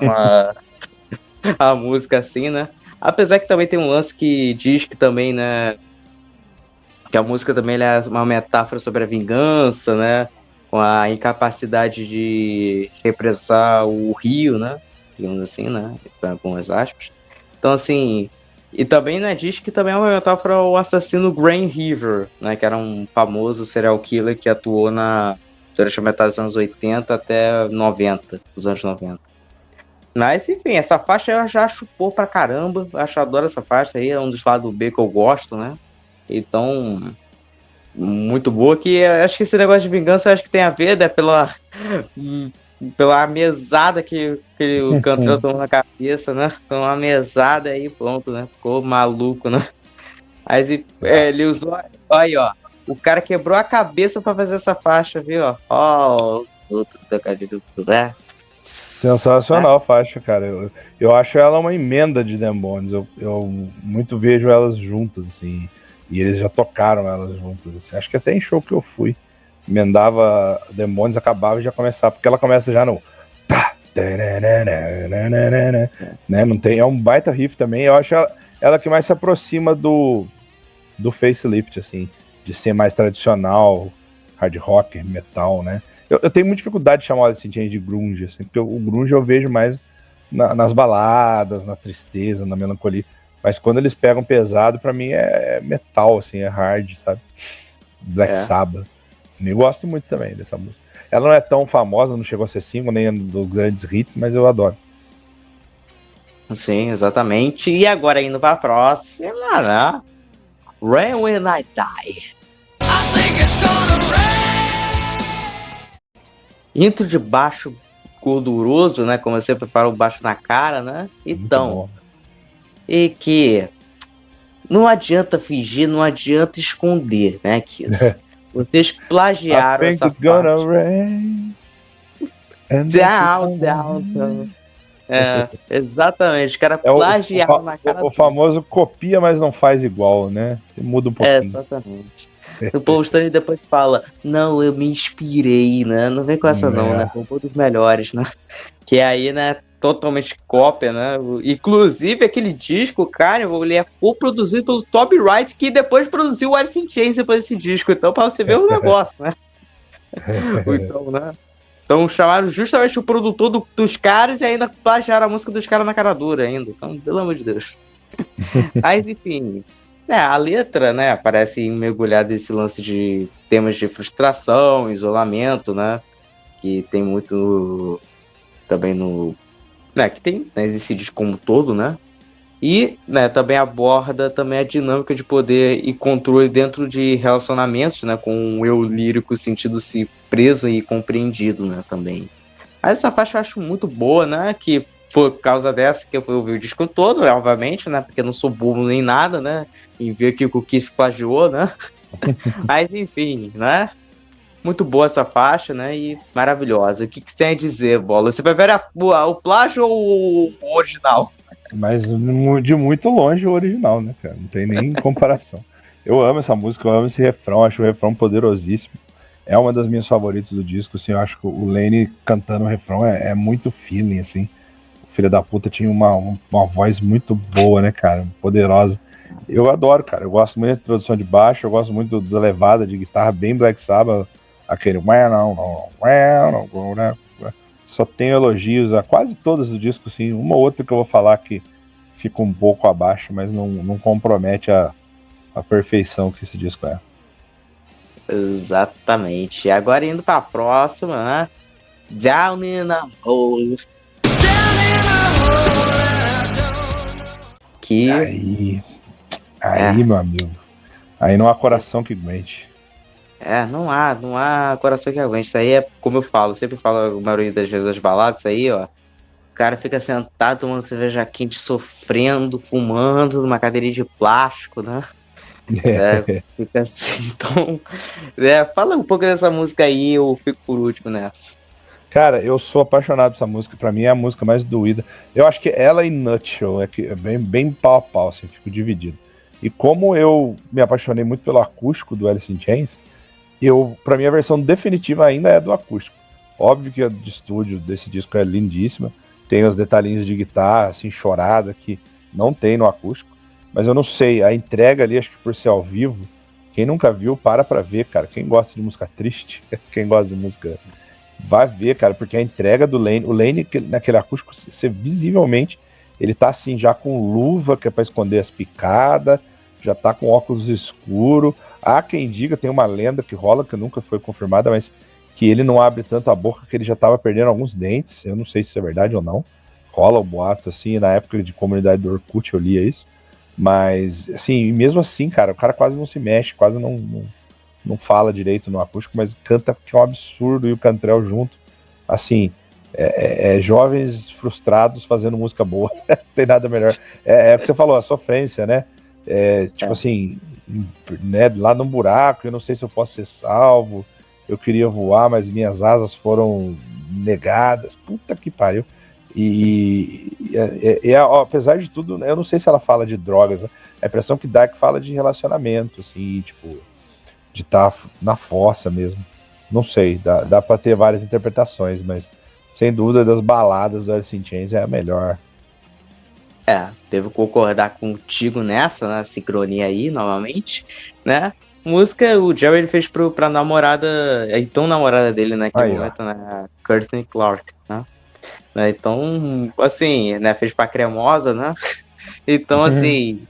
a música assim, né. Apesar que também tem um lance que diz que também, né, que a música também é uma metáfora sobre a vingança, né, com a incapacidade de repressar o rio, né, digamos assim, né, com algumas aspas. Então, assim, e também, né, diz que também é uma metáfora ao assassino Graham River, né, que era um famoso serial killer que atuou durante a metade dos anos 80 até 90, os anos 90. Mas, enfim, essa faixa eu já chupou pra caramba, eu adoro essa faixa aí, é um dos lados B que eu gosto, né, então, muito boa, que acho que esse negócio de vingança acho que tem a ver, né, pela mesada que o Cantrell tomou na cabeça, né? Tomou uma mesada aí, pronto, né? Ficou maluco, né? Aí ele usou, aí, ó, o cara quebrou a cabeça pra fazer essa faixa, viu? Ó, outro trocadilho, né? Sensacional a faixa, cara. Eu acho ela uma emenda de Demônios. Eu muito vejo elas juntas, assim. E eles já tocaram elas juntas, assim. Acho que até em show que eu fui, emendava Demônios, acabava e já começava, porque ela começa já no né, não tem, é um baita riff também. Eu acho ela que mais se aproxima do Facelift, assim, de ser mais tradicional, hard rock, metal, né. Eu tenho muita dificuldade de chamar ela assim, de grunge, assim, porque o grunge eu vejo mais nas baladas, na tristeza, na melancolia. Mas quando eles pegam pesado, pra mim é metal, assim, é hard, sabe? Black Sabbath. Eu gosto muito também dessa música. Ela não é tão famosa, não chegou a ser single, nem dos grandes hits, mas eu adoro. Sim, exatamente. E agora indo pra próxima, né? Rain When I Die. I think it's gonna rain. Intro de baixo gorduroso, né? Como eu sempre falo, baixo na cara, né? Então, e que não adianta fingir, não adianta esconder, né, Kiss? Vocês plagiaram essa parte. Down. Exatamente. Os caras plagiaram na cara. O famoso copia, mas não faz igual, né? Muda um pouquinho. Exatamente. O Paul Stanley depois fala, não, eu me inspirei, né? Não vem com essa não, né? Foi um dos melhores, né? Que aí, né, totalmente cópia, né? Inclusive, aquele disco, Carnival, ele é co-produzido pelo Toby Wright, que depois produziu o Alice in Chains depois desse disco. Então, pra você ver o negócio, né? Então, né? Então, chamaram justamente o produtor dos caras e ainda plagiaram a música dos caras na cara dura ainda. Então, pelo amor de Deus. Mas, enfim... a letra, né, parece mergulhada nesse lance de temas de frustração, isolamento, né, que tem muito também que tem, né, esse disco como todo, né, e, né, também aborda também a dinâmica de poder e controle dentro de relacionamentos, né, com o eu lírico sentindo-se preso e compreendido, né, também. Mas essa faixa eu acho muito boa, né, que foi por causa dessa que eu fui ouvir o disco todo, obviamente, né? Porque eu não sou burro nem nada, né? E ver que o Kiss plagiou, né? Mas enfim, né? Muito boa essa faixa, né? E maravilhosa. O que você tem a dizer, Bola? Você prefere o plágio ou o original? Mas de muito longe o original, né, cara? Não tem nem comparação. Eu amo essa música, eu amo esse refrão, acho o refrão poderosíssimo. É uma das minhas favoritas do disco, assim, eu acho que o Lane cantando o refrão é muito feeling, assim. Filho da puta tinha uma voz muito boa, né, cara? Poderosa. Eu adoro, cara. Eu gosto muito da introdução de baixo, eu gosto muito da levada de guitarra bem Black Sabbath, aquele só tem elogios a quase todas do disco, assim, uma ou outra que eu vou falar que fica um pouco abaixo, mas não compromete a a perfeição que esse disco é. Exatamente. Agora indo pra próxima, né? Down in a Hole. Que... Aí, meu amigo. Aí não há coração que aguente. Não há coração que aguente. Isso aí é, como eu falo, sempre falo a maioria das vezes das baladas, isso aí, ó. O cara fica sentado tomando cerveja quente, sofrendo, fumando numa cadeirinha de plástico, né? Fica assim, então... fala um pouco dessa música aí, eu fico por último nessa. Cara, eu sou apaixonado por essa música, pra mim é a música mais doída. Eu acho que ela e Nutshell é bem pau a pau, assim, fico dividido. E como eu me apaixonei muito pelo acústico do Alice in Chains, pra mim a versão definitiva ainda é do acústico. Óbvio que a de estúdio desse disco é lindíssima, tem os detalhinhos de guitarra, assim, chorada, que não tem no acústico, mas eu não sei, a entrega ali, acho que por ser ao vivo, quem nunca viu, para pra ver, cara. Quem gosta de música triste, quem gosta de música, vai ver, cara, porque a entrega do Layne, o Layne naquele acústico, você visivelmente, ele tá assim, já com luva, que é pra esconder as picadas, já tá com óculos escuros. Há quem diga, tem uma lenda que rola, que nunca foi confirmada, mas que ele não abre tanto a boca, que ele já tava perdendo alguns dentes. Eu não sei se isso é verdade ou não. Rola o boato, assim, na época de comunidade do Orkut eu lia isso. Mas, assim, mesmo assim, cara, o cara quase não se mexe, quase não fala direito no acústico, mas canta, que é um absurdo, e o Cantrell junto. Assim, jovens frustrados fazendo música boa. Não tem nada melhor. É o que você falou, a sofrência, né? Assim, né, lá no buraco, eu não sei se eu posso ser salvo, eu queria voar, mas minhas asas foram negadas. Puta que pariu. Apesar de tudo, eu não sei se ela fala de drogas, né? A impressão que dá é que fala de relacionamento, assim, tipo, de estar na fossa mesmo. Não sei, dá pra ter várias interpretações, mas sem dúvida das baladas do Alice in Chains é a melhor. Devo concordar contigo nessa, né, sincronia aí, novamente, né? Música, o Jerry fez pra namorada, então namorada dele naquele momento, né, Courtney Clark, né? Então, assim, né, fez pra Cremosa, né? Então, assim,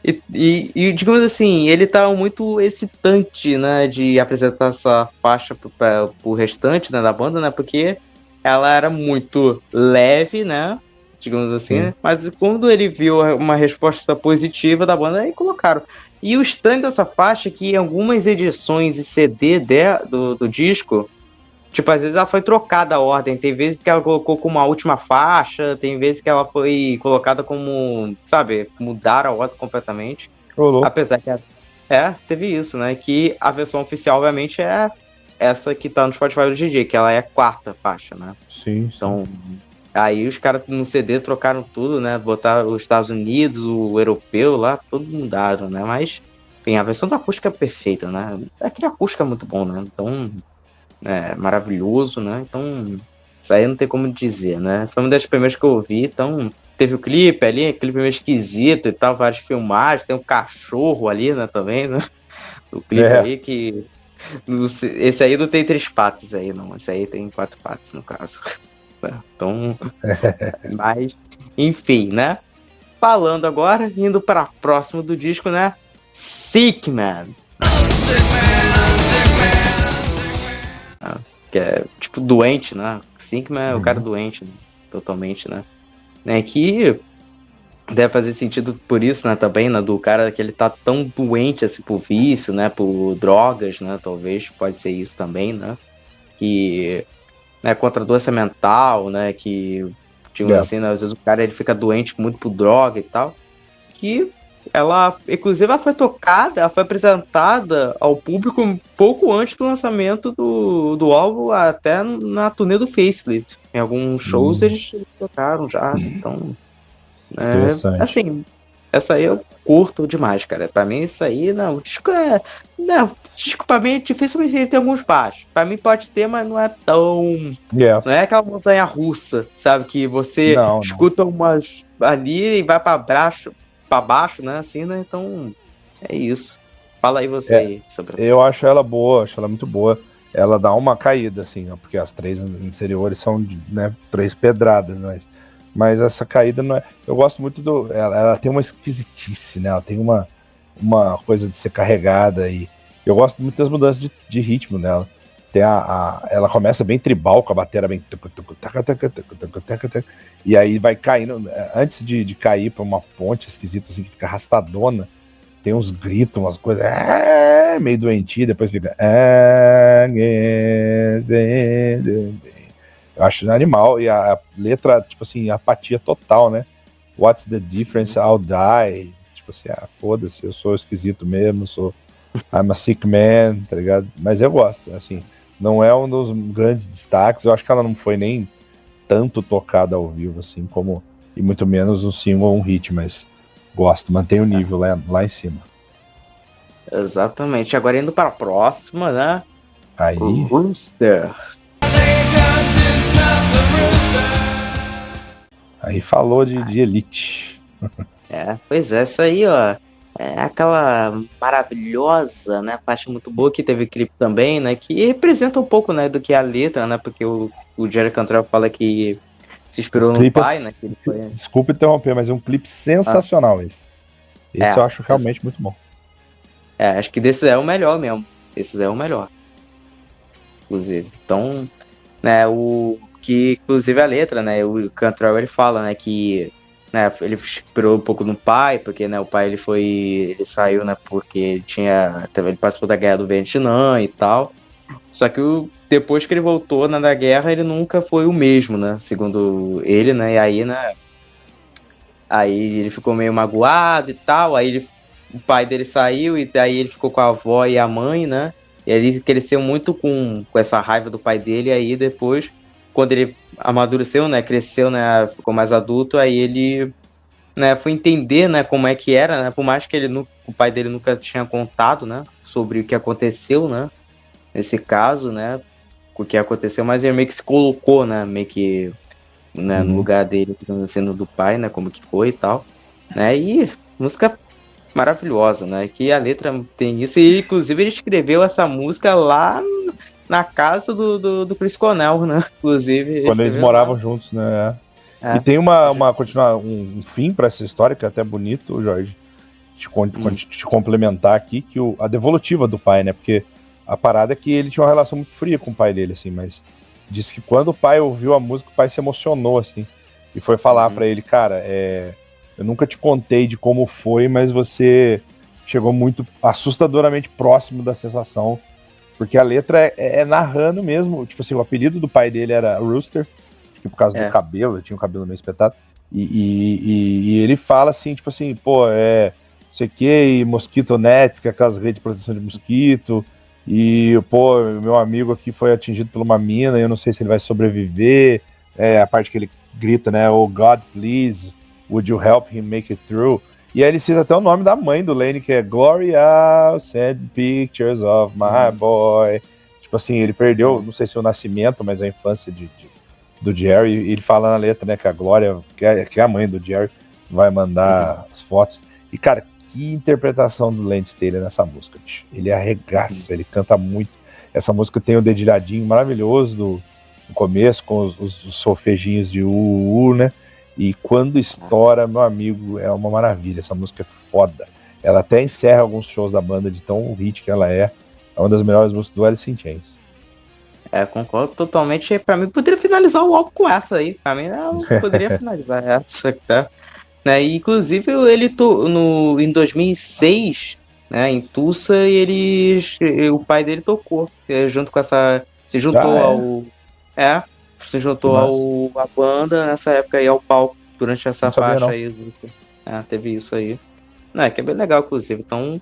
E digamos assim, ele tá muito excitante, né, de apresentar essa faixa pro restante, né, da banda, né, porque ela era muito leve, né, digamos assim, né, mas quando ele viu uma resposta positiva da banda, aí colocaram. E o estranho dessa faixa é que em algumas edições e CD do disco, tipo, às vezes ela foi trocada a ordem. Tem vezes que ela colocou como a última faixa, tem vezes que ela foi colocada como, sabe, mudaram a ordem completamente. Apesar que teve isso, né? Que a versão oficial, obviamente, é essa que tá no Spotify do DJ, que ela é a quarta faixa, né? Sim. Então, aí os caras no CD trocaram tudo, né? Botaram os Estados Unidos, o europeu lá, tudo mudaram, né? Mas tem a versão da acústica perfeita, né? Aquele acústica é muito bom, né? Então, maravilhoso, né? Então, isso aí não tem como dizer, né? Foi uma das primeiras que eu ouvi, então teve o clipe ali, aquele meio esquisito e tal, várias filmagens, tem um cachorro ali, né, também, né? O clipe aí que... Esse aí não tem 3 patas aí, não. Esse aí tem 4 patas, no caso. Então, mas, enfim, né? Falando agora, indo para próximo do disco, né? Sick Man. Que é tipo doente, né? Sick Man é o cara doente, né? Totalmente, né? Que deve fazer sentido por isso, né? Também, né? Do cara que ele tá tão doente assim por vício, né? Por drogas, né? Talvez pode ser isso também, né? Que, né? Contra doença mental, né? Que, tipo assim, né? Às vezes o cara ele fica doente muito por droga e tal. Que ela, inclusive, ela foi tocada, ela foi apresentada ao público um pouco antes do lançamento do álbum, até na turnê do Facelift. Em alguns shows eles tocaram já, então... assim, essa aí eu curto demais, cara. Pra mim, isso aí, não, o disco não, disco pra mim é difícil ele ter alguns baixos. Pra mim pode ter, mas não é tão... Não é aquela montanha russa, sabe? Que você escuta umas ali e vai pra baixo, né? Assim, né? Então, é isso. Fala aí você aí sobre... Eu acho ela boa, acho ela muito boa. Ela dá uma caída, assim, ó, porque as 3 anteriores são, né, 3 pedradas, mas essa caída não é... Eu gosto muito ela tem uma esquisitice, né? Ela tem uma uma coisa de ser carregada, e eu gosto muito das mudanças de ritmo dela. Tem ela começa bem tribal, com a bateria bem... E aí vai caindo, antes de cair pra uma ponte esquisita, assim, que fica arrastadona, tem uns gritos, umas coisas meio doentio, depois fica... Eu acho animal, e a letra, tipo assim, apatia total, né? What's the difference? I'll die. Tipo assim, foda-se, eu sou esquisito mesmo, I'm a sick man, tá ligado? Mas eu gosto, assim, não é um dos grandes destaques, eu acho que ela não foi nem tanto tocada ao vivo, assim, como, e muito menos um single ou um hit, mas gosto, mantém o nível lá em cima. Exatamente. Agora indo para a próxima, né? Aí... Rooster. Aí falou de Elite. Pois é, essa aí, ó. É aquela maravilhosa, né? Parte muito boa que teve clipe também, né? Que representa um pouco, né? Do que a letra, né? Porque o Jerry Cantrell fala que se inspirou no pai, né? Que ele foi... Desculpa interromper, mas é um clipe sensacional esse. Esse eu acho realmente muito bom. Acho que desses é o melhor mesmo. Esses é o melhor. Inclusive. Então, né? O que, inclusive, a letra, né? O Cantrell, ele fala, né? Que... Né, ele inspirou um pouco no pai, porque, né, o pai ele saiu, né, porque ele participou da guerra do Vietnã e tal. Só que depois que ele voltou, né, da guerra, ele nunca foi o mesmo, né, segundo ele, né, e aí, né, aí ele ficou meio magoado e tal, aí o pai dele saiu e daí ele ficou com a avó e a mãe, né, e ele cresceu muito com essa raiva do pai dele, e aí depois, quando ele amadureceu, né, cresceu, né, ficou mais adulto, aí ele, né, foi entender, né, como é que era, né, por mais que o pai dele nunca tinha contado, né, sobre o que aconteceu, né, nesse caso, né, o que aconteceu, mas ele meio que se colocou, né, meio que, né, no lugar dele, sendo do pai, né, como que foi e tal, né, e música maravilhosa, né, que a letra tem isso, e inclusive ele escreveu essa música lá na casa do Chris Cornell, né? Inclusive. Quando eles moravam juntos, né? E tem um fim para essa história, que é até bonito, Jorge, te complementar aqui, que a devolutiva do pai, né? Porque a parada é que ele tinha uma relação muito fria com o pai dele, assim, mas disse que quando o pai ouviu a música, o pai se emocionou, assim, e foi falar para ele, cara, eu nunca te contei de como foi, mas você chegou muito assustadoramente próximo da sensação. Porque a letra é narrando mesmo. Tipo assim, o apelido do pai dele era Rooster, por causa do cabelo, ele tinha um cabelo meio espetado. E ele fala assim, tipo assim, pô, não sei o que, e Mosquito Nets, que é aquelas redes de proteção de mosquito, e, pô, meu amigo aqui foi atingido por uma mina, e eu não sei se ele vai sobreviver. A parte que ele grita, né, oh God, please, would you help him make it through? E aí ele cita até o nome da mãe do Lane, que é Gloria, send pictures of my boy. Tipo assim, ele perdeu, não sei se o nascimento, mas a infância do Jerry. E ele fala na letra, né, que a Gloria, que é a mãe do Jerry, vai mandar as fotos. E, cara, que interpretação do Lance Taylor nessa música, bicho. Ele arregaça, ele canta muito. Essa música tem o dedilhadinho maravilhoso no começo, com os solfejinhos de né? E quando estoura, meu amigo, é uma maravilha. Essa música é foda. Ela até encerra alguns shows da banda de tão hit que ela é. É uma das melhores músicas do Alice in Chains. Concordo totalmente. Pra mim, poderia finalizar o álbum com essa aí. Pra mim, eu poderia finalizar essa, tá? Né? E, inclusive, ele em 2006, né, em Tulsa, o pai dele tocou. Junto com essa... Se juntou se juntou à banda nessa época aí, ao palco, durante essa faixa aí. Teve isso aí. Que é bem legal, inclusive. Então,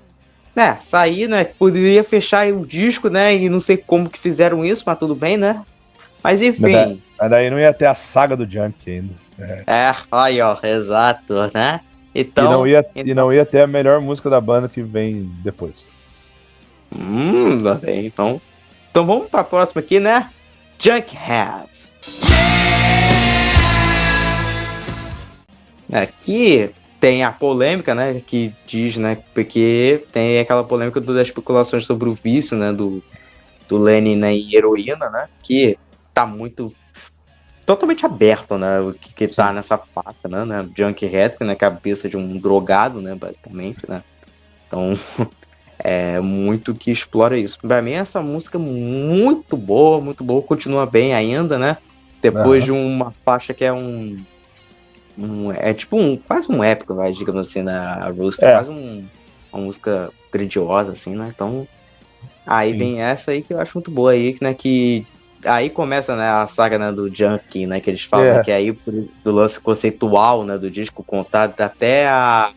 sair, né? Poderia fechar o disco, né? E não sei como que fizeram isso, mas tudo bem, né? Mas enfim. Mas daí não ia ter a saga do Junk ainda. Aí, ó, exato, né? Então, e não ia ter a melhor música da banda que vem depois. Então vamos pra próxima aqui, né? Junkhead. Aqui tem a polêmica, né, que diz, né, porque tem aquela polêmica das especulações sobre o vício, né, do Lenny, né, em heroína, né, que tá totalmente aberto, né, o que tá nessa faixa, né, Junkhead, que é a cabeça de um drogado, né, basicamente, né. Então, é muito que explora isso. Pra mim, essa música é muito boa, continua bem ainda, né? Depois de uma faixa que é é tipo quase um épico, vai, digamos assim, na Rooster, quase uma música grandiosa, assim, né? Então, aí vem essa aí que eu acho muito boa aí, né? Que aí começa, né, a saga, né, do Junkie, né? Que eles falam, né, que aí do lance conceitual, né, do disco contado até a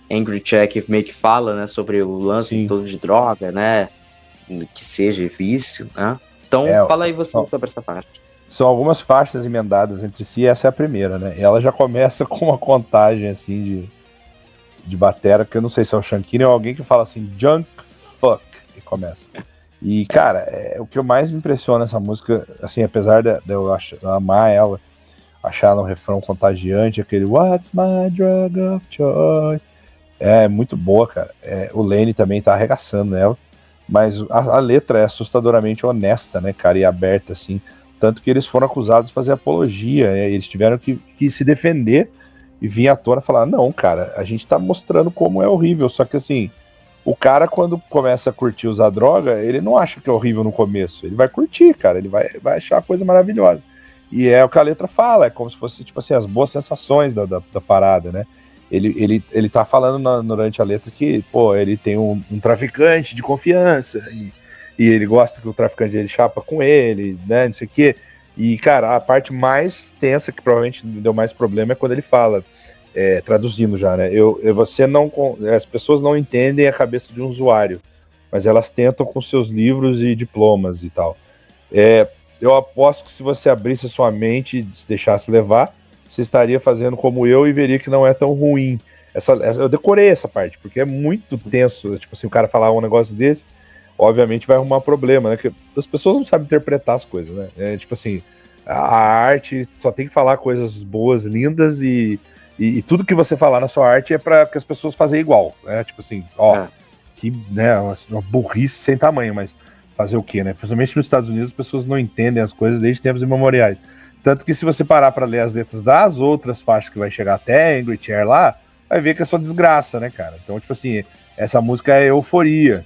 Angry Check meio que fala, né, sobre o lance todo de droga, né? Que seja vício, né? Então, fala aí você sobre essa parte. São algumas faixas emendadas entre si, essa é a primeira, né? Ela já começa com uma contagem, assim, de batera, que eu não sei se é o Shankini ou alguém que fala assim, junk fuck, e começa. E, cara, o que mais me impressiona nessa música, assim, apesar de eu amar ela, achar ela um refrão contagiante, aquele What's my drug of choice? É muito boa, cara. O Lenny também tá arregaçando nela, mas a letra é assustadoramente honesta, né, cara, e aberta, assim. Tanto que eles foram acusados de fazer apologia, né? Eles tiveram que se defender e vir à tona falar, não, cara, a gente tá mostrando como é horrível, só que assim, o cara quando começa a curtir usar droga, ele não acha que é horrível no começo, ele vai curtir, cara, ele vai achar a coisa maravilhosa. E é o que a letra fala, é como se fosse, tipo assim, as boas sensações da parada, né? Ele tá falando durante a letra que, pô, ele tem um traficante de confiança e ele gosta que o traficante dele chapa com ele, né, não sei o quê. E, cara, a parte mais tensa, que provavelmente deu mais problema, é quando ele fala, traduzindo já, né, as pessoas não entendem a cabeça de um usuário, mas elas tentam com seus livros e diplomas e tal. Eu aposto que se você abrisse a sua mente e se deixasse levar, você estaria fazendo como eu e veria que não é tão ruim. Eu decorei essa parte, porque é muito tenso, tipo assim, o cara falar um negócio desse, obviamente vai arrumar problema, né? Que as pessoas não sabem interpretar as coisas, né? Tipo assim, a arte só tem que falar coisas boas, lindas e tudo que você falar na sua arte é para que as pessoas façam igual, né? Tipo assim, que, né, uma burrice sem tamanho, mas fazer o quê, né? Principalmente nos Estados Unidos as pessoas não entendem as coisas desde tempos imemoriais. Tanto que se você parar para ler as letras das outras faixas que vai chegar até Angry Chair lá, vai ver que é só desgraça, né, cara? Então, tipo assim, essa música é euforia.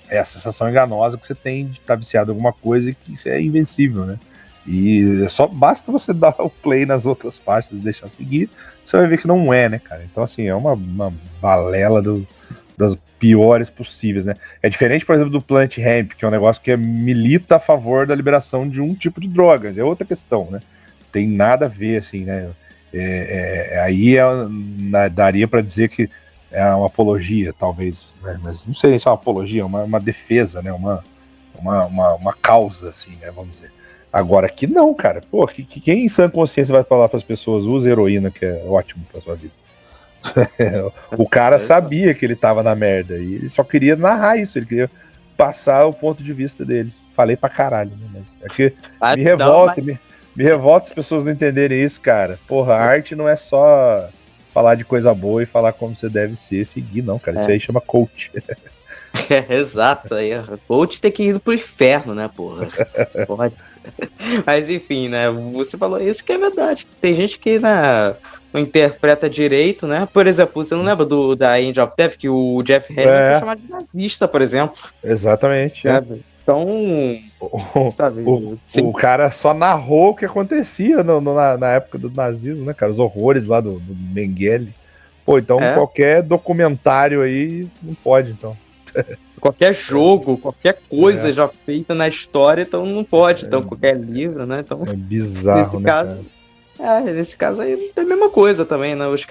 É a sensação enganosa que você tem de estar viciado em alguma coisa e que isso é invencível, né? E só basta você dar o play nas outras faixas e deixar seguir, você vai ver que não é, né, cara? Então, assim, é uma balela das piores possíveis, né? É diferente, por exemplo, do Plant Hemp, que é um negócio que milita a favor da liberação de um tipo de drogas, é outra questão, né? Tem nada a ver, assim, né? Aí daria para dizer que é uma apologia, talvez, né? Mas não sei nem se é uma apologia, uma defesa, né? Uma causa, assim, né? Vamos dizer. Agora aqui não, cara. Pô, quem em sã consciência vai falar para as pessoas, usa heroína, que é ótimo para sua vida? O cara sabia que ele tava na merda e ele só queria narrar isso, ele queria passar o ponto de vista dele. Falei pra caralho, né? Mas é que me revolta as pessoas não entenderem isso, cara. Porra, a arte não é só falar de coisa boa e falar como você deve ser, seguir, não, cara. Isso aí chama coach. Exato, aí coach tem que ir pro inferno, né, porra? Pode. Mas enfim, né? Você falou isso que é verdade. Tem gente que, né, não interpreta direito, né? Por exemplo, você não lembra da End of Death, que o Jeff Hanneman foi chamado de nazista, por exemplo. Exatamente. Então, sabe? O cara só narrou o que acontecia na época do nazismo, né, cara? Os horrores lá do Mengele. Pô, então qualquer documentário aí não pode, então. Qualquer jogo, qualquer coisa já feita na história, então não pode. Então, qualquer livro, né? Então, é bizarro, nesse caso, nesse caso aí é a mesma coisa também, né? Os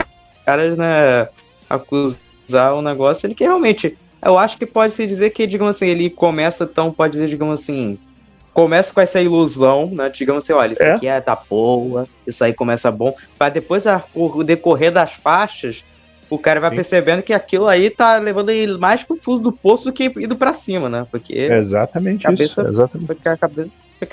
caras, né, acusar um negócio, ele que realmente... Eu acho que pode se dizer que, digamos assim, ele começa, então, pode dizer, digamos assim... Começa com essa ilusão, né? Digamos assim, olha, isso aqui tá boa, isso aí começa bom. Mas depois, o decorrer das faixas... O cara vai percebendo que aquilo aí tá levando ele mais pro fundo do poço do que indo pra cima, né? Porque exatamente isso. Exatamente. Porque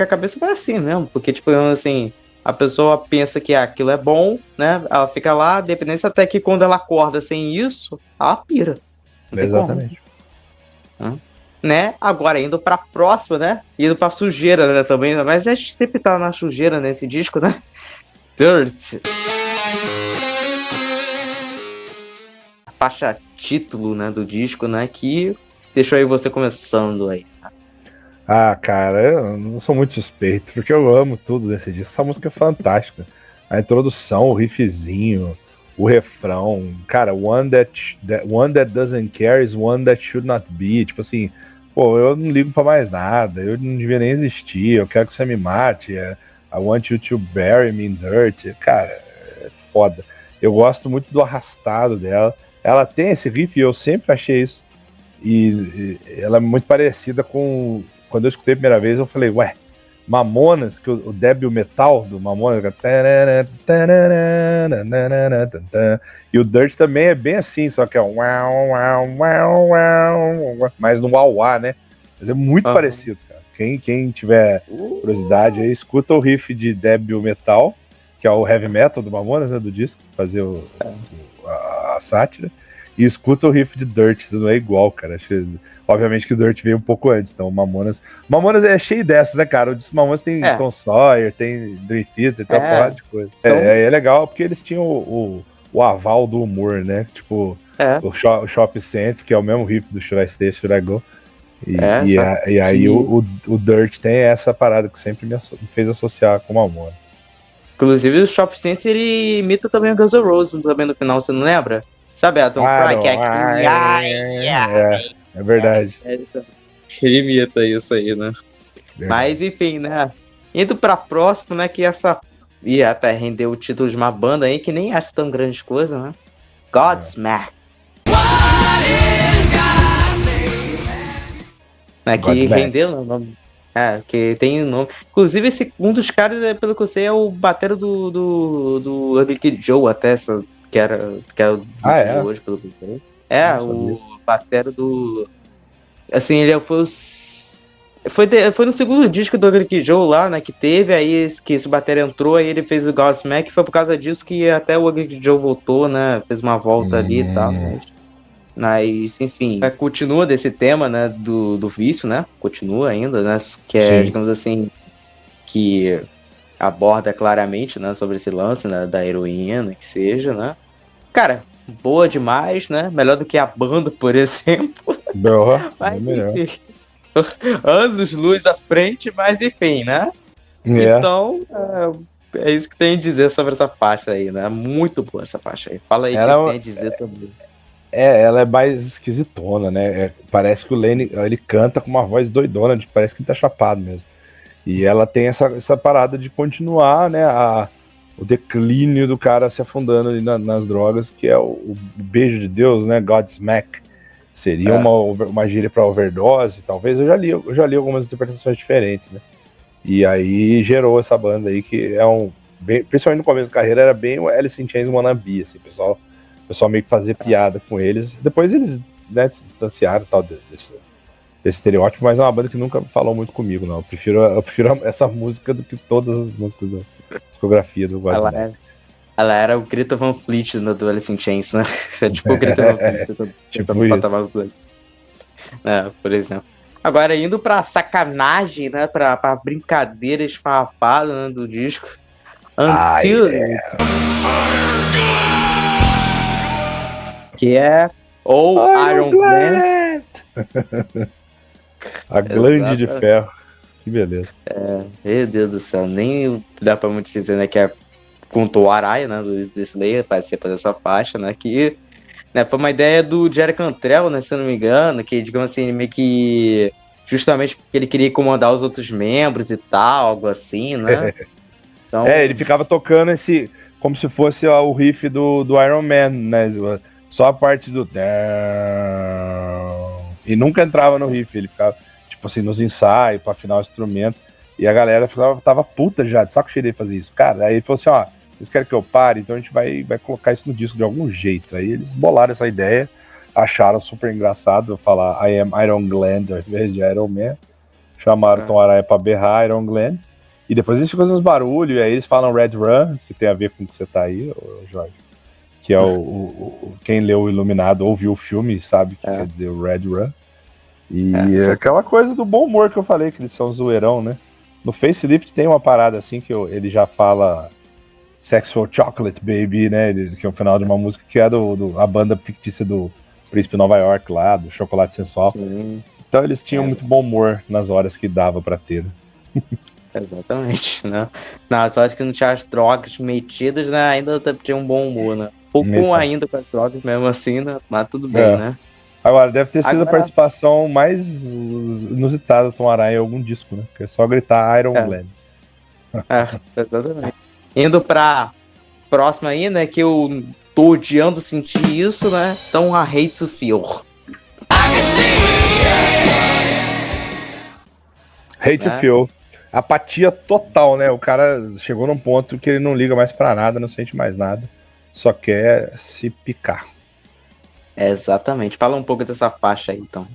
a cabeça vai assim mesmo. Porque, tipo, assim, a pessoa pensa que aquilo é bom, né? Ela fica lá, dependência até que quando ela acorda sem isso, ela pira. Não exatamente. Né? Agora, indo pra próxima, né? Indo pra sujeira, né? Também, mas a gente sempre tá na sujeira nesse disco, né? Dirt. Faixa título, né, do disco, né, que deixou aí você começando aí. Ah, cara, eu não sou muito suspeito, porque eu amo tudo desse disco. Essa música é fantástica. A introdução, o riffzinho, o refrão. Cara, one that doesn't care is one that should not be. Tipo assim, pô, eu não ligo pra mais nada, eu não devia nem existir, eu quero que você me mate. I want you to bury me in dirt. Cara, é foda. Eu gosto muito do arrastado dela. Ela tem esse riff e eu sempre achei isso. E ela é muito parecida com... Quando eu escutei a primeira vez, eu falei, ué, Mamonas, que o débil metal do Mamonas, e o Dirt também é bem assim, só que é mais no uau, né? Mas é muito parecido, cara. Quem tiver curiosidade aí, escuta o riff de débil metal, que é o heavy metal do Mamonas, né, do disco, fazer a sátira, e escuta o riff de Dirt, isso não é igual, cara. Obviamente que o Dirt veio um pouco antes, então o Mamonas é cheio dessas, né, cara? O disco Mamonas tem Tom Sawyer, tem Dream Theater, tem uma porrada de coisa. Então... É legal porque eles tinham o aval do humor, né? Tipo, o Shop Sense, que é o mesmo riff do Should I Stay, Should I Go? E aí o Dirt tem essa parada que sempre me fez associar com o Mamonas. Inclusive o Shop Sense, ele imita também o Guns N' Roses também no final, você não lembra? Sabe a Don't Cry? É verdade. Ele imita isso aí, né? Verdade. Mas enfim, né? Indo pra próximo, né? Que essa ia até render o título de uma banda aí que nem acha tão grande coisa, né? Godsmack. Né, que rendeu o nome. Que tem o nome. Inclusive, um dos caras, pelo que eu sei, é o batero do Ugly Kid Joe, até essa. Que era o hoje, pelo que eu sei. O batero do... Assim, ele foi no segundo disco do Ugly Kid Joe lá, né, que teve, aí que esse batero entrou, aí ele fez o Godsmack, foi por causa disso que até o Ugly Kid Joe voltou, né, fez uma volta ali e tal, mas enfim, continua desse tema, né, do vício, né, continua ainda, né, que é, digamos assim, que... aborda claramente, né, sobre esse lance, né, da heroína, que seja, né. Cara, boa demais, né, melhor do que a banda, por exemplo. Mas, enfim, anos luz à frente, mas enfim, né. Então, é isso que tem a dizer sobre essa faixa aí, né, muito boa essa faixa aí. Fala aí o que você tem a dizer sobre... ela é mais esquisitona, né, parece que o Lenny, ele canta com uma voz doidona, parece que ele tá chapado mesmo. E ela tem essa parada de continuar, né, o declínio do cara se afundando ali nas drogas, que é o beijo de Deus, né, Godsmack. Seria uma gíria para overdose, talvez. Eu já li algumas interpretações diferentes, né. E aí gerou essa banda aí, que é principalmente no começo da carreira, era bem o Alice in Chains wannabe, assim, o pessoal meio que fazia piada com eles. Depois eles, né, se distanciaram tal desse estereótipo, mas é uma banda que nunca falou muito comigo, não. Eu prefiro essa música do que todas as músicas da discografia do Godsmack. Ela era o Greta Van Fleet do Alice in Chains, né? É tipo o Greta Van Fleet. Tipo isso. Por exemplo. Agora, indo pra sacanagem, né? Pra brincadeira esfarrapada, né, do disco. Until que é Iron Gland. A glande de ferro. Que beleza. Meu Deus do céu, nem dá pra muito dizer, né, que é com o Araya, né, do Slayer, participa dessa faixa, né, que, né, foi uma ideia do Jerry Cantrell, né, se eu não me engano, que, digamos assim, meio que justamente porque ele queria incomodar os outros membros e tal, algo assim, né. Então... ele ficava tocando como se fosse o riff do Iron Man, né, só a parte do... E nunca entrava no riff, ele ficava, tipo assim, nos ensaios, pra afinar o instrumento, e a galera tava puta já, de saco cheio de fazer isso. Cara, aí ele falou assim, vocês querem que eu pare? Então a gente vai colocar isso no disco de algum jeito. Aí eles bolaram essa ideia, acharam super engraçado falar I am Iron Gland ao invés de Iron Man, chamaram Tom Araya pra berrar Iron Gland, e depois eles ficam fazendo uns barulhos, e aí eles falam Red Run, que tem a ver com o que você tá aí, Jorge, que é quem leu o Iluminado ou viu o filme sabe que quer dizer o Red Run. E aquela coisa do bom humor que eu falei, que eles são zoeirão, né? No Facelift tem uma parada assim que ele já fala Sexual Chocolate Baby, né? Que é o final de uma música que é a banda fictícia do Príncipe Nova York lá, do Chocolate Sensual. Sim. Então eles tinham muito bom humor nas horas que dava pra ter. Exatamente, né? Nas horas que não tinha as drogas metidas, né? Ainda tinha um bom humor, né? Pouco ainda com as drogas mesmo assim, né? Mas tudo bem, né? Agora, deve ter sido a participação mais inusitada do Tom Araya em algum disco, né? Que é só gritar Iron Glenn. Exatamente. Indo pra próxima aí, né? Que eu tô odiando sentir isso, né? Então, a Hate to Feel. Hate to Feel. Apatia total, né? O cara chegou num ponto que ele não liga mais pra nada, não sente mais nada. Só quer se picar. Exatamente. Fala um pouco dessa faixa aí, então.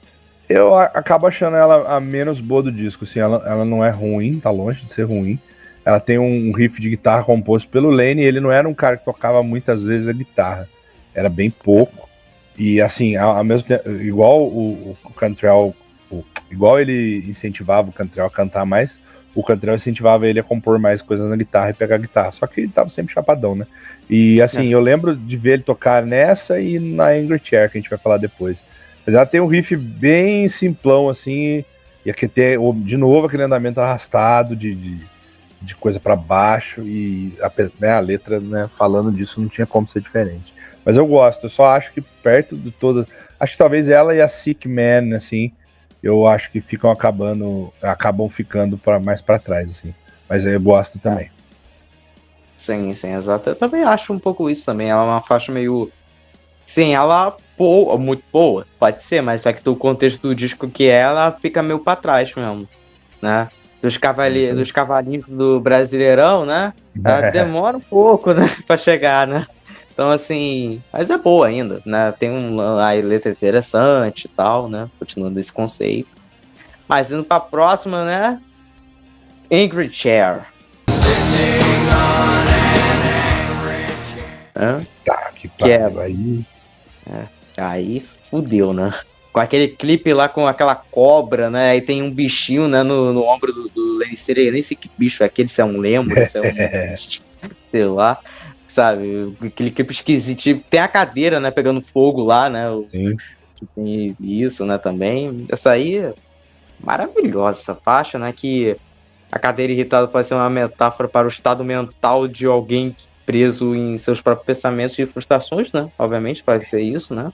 Eu acabo achando ela a menos boa do disco. Assim, ela não é ruim, tá longe de ser ruim. Ela tem um riff de guitarra composto pelo Lane, e ele não era um cara que tocava muitas vezes a guitarra. Era bem pouco. E assim, ao mesmo tempo, igual o Cantrell, igual ele incentivava o Cantrell a cantar mais, o Cantrell incentivava ele a compor mais coisas na guitarra e pegar a guitarra. Só que ele tava sempre chapadão, né? E assim, eu lembro de ver ele tocar nessa e na Angry Chair, que a gente vai falar depois. Mas ela tem um riff bem simplão, assim, e aqui tem, de novo, aquele andamento arrastado de coisa para baixo, e a letra, né, falando disso não tinha como ser diferente. Mas eu gosto, eu só acho que perto de todas... Acho que talvez ela e a Sick Man, assim, eu acho que acabam ficando mais para trás, assim. Mas eu gosto também. Sim, exato. Eu também acho um pouco isso também. Ela é uma faixa meio... Sim, ela muito boa, pode ser, mas só que do contexto do disco que ela fica meio pra trás mesmo, né? Dos cavalinhos do Brasileirão, né? Ela demora um pouco, né, pra chegar, né? Então, assim, mas é boa ainda, né? Tem a letra interessante e tal, né? Continuando esse conceito. Mas indo pra próxima, né? Angry Chair. Tá, que é aí fudeu, né? Com aquele clipe lá com aquela cobra, né? Aí tem um bichinho, né, no ombro do Lenny Sereia. Nem sei que bicho é aquele, se é um lembro, se é um... sei lá, sabe? Aquele clipe esquisito. Tem a cadeira, né, pegando fogo lá, né? Sim. Tem isso, né, também. Essa aí, maravilhosa essa faixa, né? Que a cadeira irritada pode ser uma metáfora para o estado mental de alguém preso em seus próprios pensamentos e frustrações, né? Obviamente pode ser isso, né?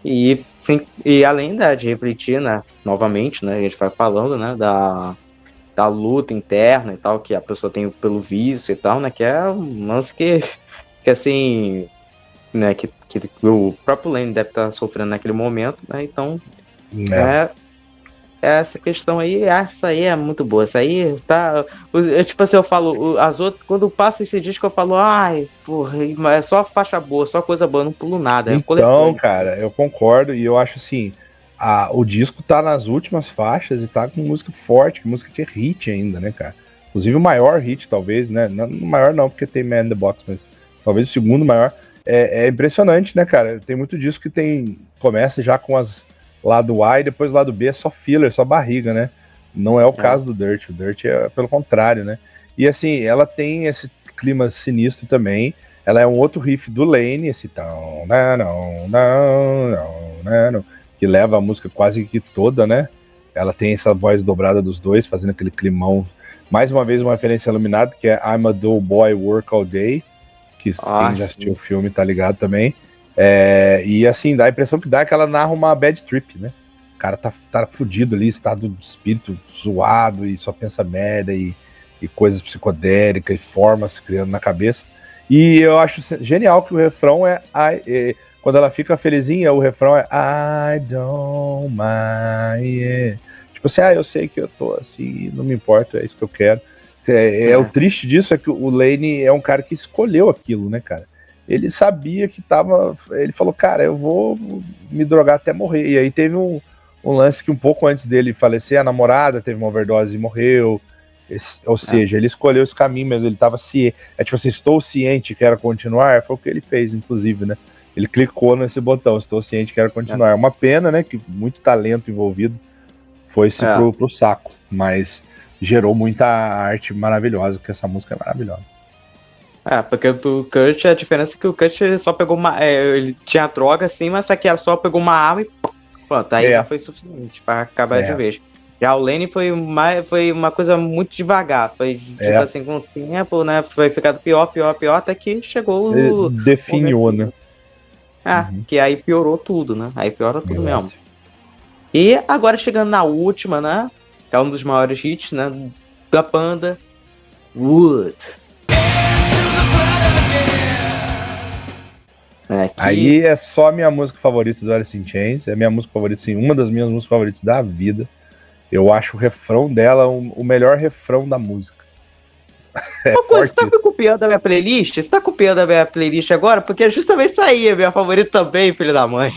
E, sim, e além de refletir, né? Novamente, né? A gente vai falando, né? Da luta interna e tal, que a pessoa tem pelo vício e tal, né? Que é um lance que assim, né? Que o próprio Lane deve estar sofrendo naquele momento, né? Então, essa questão aí, essa aí é muito boa. Essa aí tá. Tipo assim, eu falo, as outras, quando passa esse disco, eu falo, ai, porra, é só faixa boa, só coisa boa, não pulo nada. Então, cara, eu concordo, e eu acho assim, o disco tá nas últimas faixas e tá com música forte, música que é hit ainda, né, cara? Inclusive o maior hit, talvez, né? Não, o maior não, porque tem Man in the Box, mas talvez o segundo maior. É impressionante, né, cara? Tem muito disco que começa já com as lado A e depois lado B é só filler, só barriga, né? Não é o caso do Dirt. O Dirt é pelo contrário, né? E assim, ela tem esse clima sinistro também. Ela é um outro riff do Lane, esse tão, não, que leva a música quase que toda, né? Ela tem essa voz dobrada dos dois, fazendo aquele climão. Mais uma vez, uma referência iluminada, que é I'm a dull boy, work all day. Que quem já assistiu o filme tá ligado também. E assim, dá a impressão que dá que ela narra uma bad trip, né? O cara tá fudido ali, estado de espírito zoado e só pensa merda e coisas psicodélicas e formas se criando na cabeça. E eu acho genial que o refrão quando ela fica felizinha, o refrão é I don't mind. Yeah. Tipo assim, eu sei que eu tô assim, não me importa, é isso que eu quero. O triste disso é que o Lane é um cara que escolheu aquilo, né, cara? Ele sabia que ele falou, cara, eu vou me drogar até morrer. E aí teve um lance que um pouco antes dele falecer, a namorada teve uma overdose e morreu. Ou seja, ele escolheu esse caminho mesmo, ele tava ciente. Tipo assim, estou ciente, quero continuar. Foi o que ele fez, inclusive, né? Ele clicou nesse botão, estou ciente, quero continuar. É uma pena, né, que muito talento envolvido foi-se pro saco. Mas gerou muita arte maravilhosa, porque essa música é maravilhosa. Porque o Kurt, a diferença é que o Kurt ele só pegou ele tinha droga assim, mas só que ela só pegou uma arma e pronto, aí já foi suficiente pra acabar de vez. Já o Lenny foi uma coisa muito devagar, foi tipo assim, com o tempo, né, foi ficando pior, até que chegou o... Definiu, né? Que aí piorou tudo, né, aí piora tudo mesmo. E agora chegando na última, né, que é um dos maiores hits, né, da banda, Wood. Aí é só a minha música favorita do Alice in Chains, é a minha música favorita, sim, uma das minhas músicas favoritas da vida. Eu acho o refrão dela o melhor refrão da música. Você tá copiando a minha playlist? Você tá copiando a minha playlist agora? Porque justamente isso aí é minha favorita também, filho da mãe.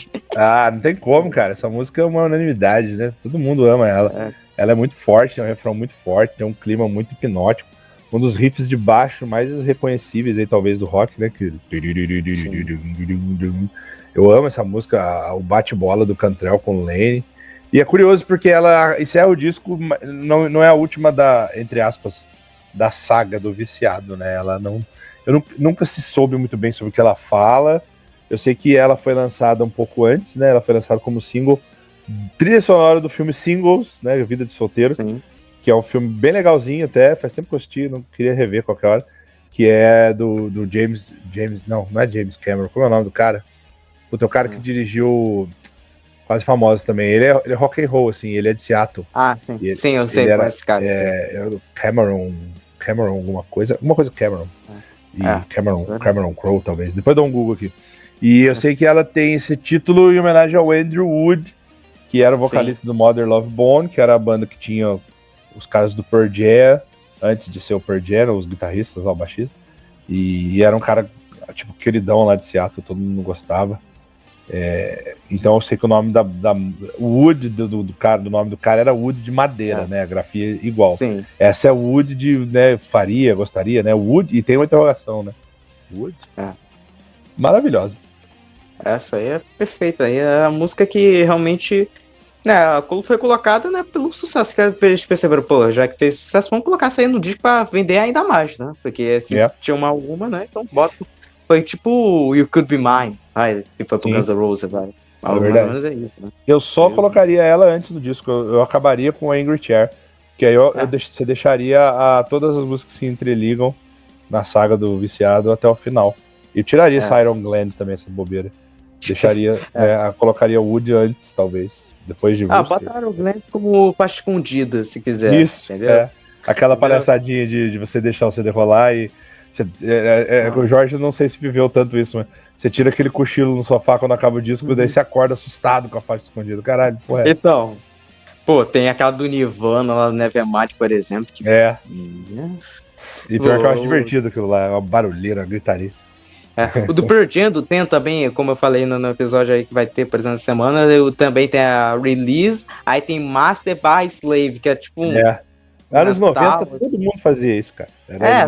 Não tem como, cara. Essa música é uma unanimidade, né? Todo mundo ama ela. Ela é muito forte, tem um refrão muito forte, tem um clima muito hipnótico. Um dos riffs de baixo mais reconhecíveis aí, talvez, do rock, né? Eu amo essa música, o bate-bola do Cantrell com o Lane. E é curioso porque ela encerra o disco, não é a última entre aspas, da saga do Viciado, né? Nunca se soube muito bem sobre o que ela fala. Eu sei que ela foi lançada um pouco antes, né? Ela foi lançada como single, trilha sonora do filme Singles, né? Vida de Solteiro. Sim. Que é um filme bem legalzinho até, faz tempo que eu assisti, não queria rever qualquer hora, que é do James, não é James Cameron, como é o nome do cara? O cara que dirigiu Quase Famosos também, ele é rock and roll, assim, ele é de Seattle. Sim, sim, eu sei qual é esse cara. É o Cameron alguma coisa Cameron. Cameron Crowe, talvez, depois dá um Google aqui. E eu sei que ela tem esse título em homenagem ao Andrew Wood, que era o vocalista do Mother Love Bone, que era a banda que tinha os caras do Pearl Jam, antes de ser o Pearl Jam, os guitarristas, o baixista, e era um cara, tipo, queridão lá de Seattle, todo mundo gostava. Então eu sei que o nome o Wood do cara, do nome do cara era Wood de madeira, né, a grafia igual. Sim. Essa é Wood de, né, gostaria, né, Wood, e tem uma interrogação, né, Wood. Maravilhosa. Essa aí é perfeita, aí é a música que realmente... foi colocada, né, pelo sucesso que eles perceberam, já que fez sucesso, vamos colocar isso aí no disco pra vender ainda mais, né? Porque assim, tinha alguma, né? Então bota. Foi tipo You Could Be Mine, que foi pro Guns N' Roses, vai. Mais ou menos é isso, né? Eu só colocaria ela antes do disco, eu acabaria com Angry Chair, que aí você deixaria todas as músicas que se entreligam na saga do Viciado até o final. E tiraria Siren Gland também, essa bobeira. Deixaria, colocaria o Wood antes, talvez. Depois de botaram o Glenn como parte escondida, se quiser. Isso, entendeu? Aquela palhaçadinha de você deixar o CD rolar e... o Jorge, não sei se viveu tanto isso, mas você tira aquele cochilo no sofá quando acaba o disco, e daí você acorda assustado com a faixa escondida. Caralho, porra. Então, tem aquela do Nirvana lá no Nevermind, por exemplo. Que... E pior que eu acho divertido aquilo lá, é uma barulheira, uma gritaria. O do Pearl Jam tem também, como eu falei no episódio aí que vai ter, por exemplo, semana, também tem a Release, aí tem Master by Slave, que é tipo um... Anos 90, todo mundo fazia isso, cara.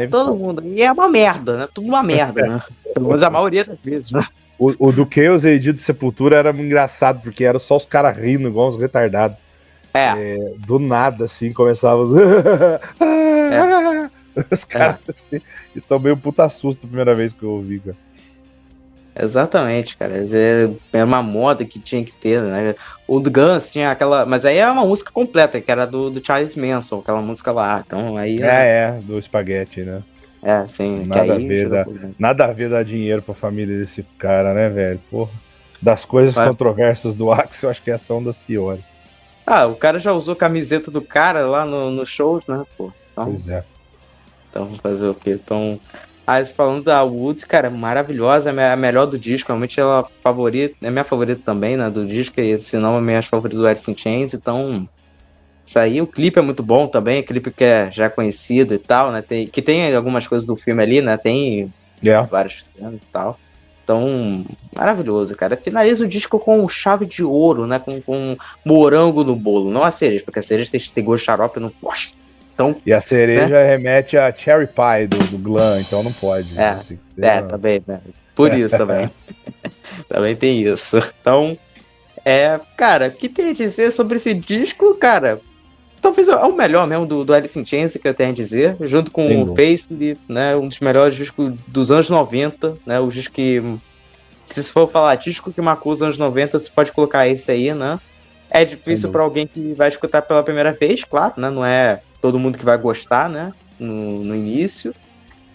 Todo mundo. E é uma merda, né? Tudo uma merda, né? Pelo menos a maioria das vezes, né? O do Chaos AD do Sepultura era engraçado, porque era só os caras rindo, igual uns retardados. Do nada, assim, começava os... Os caras assim, e tomei um puta susto a primeira vez que eu ouvi, cara. Exatamente, cara. É uma moda que tinha que ter, né? O do Guns tinha aquela... Mas aí é uma música completa, que era do Charles Manson, aquela música lá. Então aí... do espaguete, né? Sim. Nada a ver dar dinheiro pra família desse cara, né, velho? Porra. Das coisas controversas do Axl, eu acho que essa é uma das piores. O cara já usou a camiseta do cara lá no show, né, pô? Então... Pois é. Então, fazer o quê? Então, falando da Woods, cara, maravilhosa, é a melhor do disco, realmente ela é minha favorita também, né, do disco, e se não é minha favorita do Alice in Chains, então, isso aí, o clipe é muito bom também, clipe que é já conhecido e tal, né, que tem algumas coisas do filme ali, né, tem várias cenas e tal, então, maravilhoso, cara, finaliza o disco com chave de ouro, né, com morango no bolo, não a cereja, porque a cereja tem gosto de xarope, não posso. Então, e a cereja remete a Cherry Pie do Glam, então não pode. Também, né? Por isso também. Também tem isso. Então, cara, o que tem a dizer sobre esse disco, cara? talvez é o melhor mesmo do Alice in Chains, que eu tenho a dizer, junto com o Paisley, né, um dos melhores discos dos anos 90, né, o disco que, se for falar disco que marcou os anos 90, você pode colocar esse aí, né, é difícil para alguém que vai escutar pela primeira vez, claro, né, não é todo mundo que vai gostar, né, no início,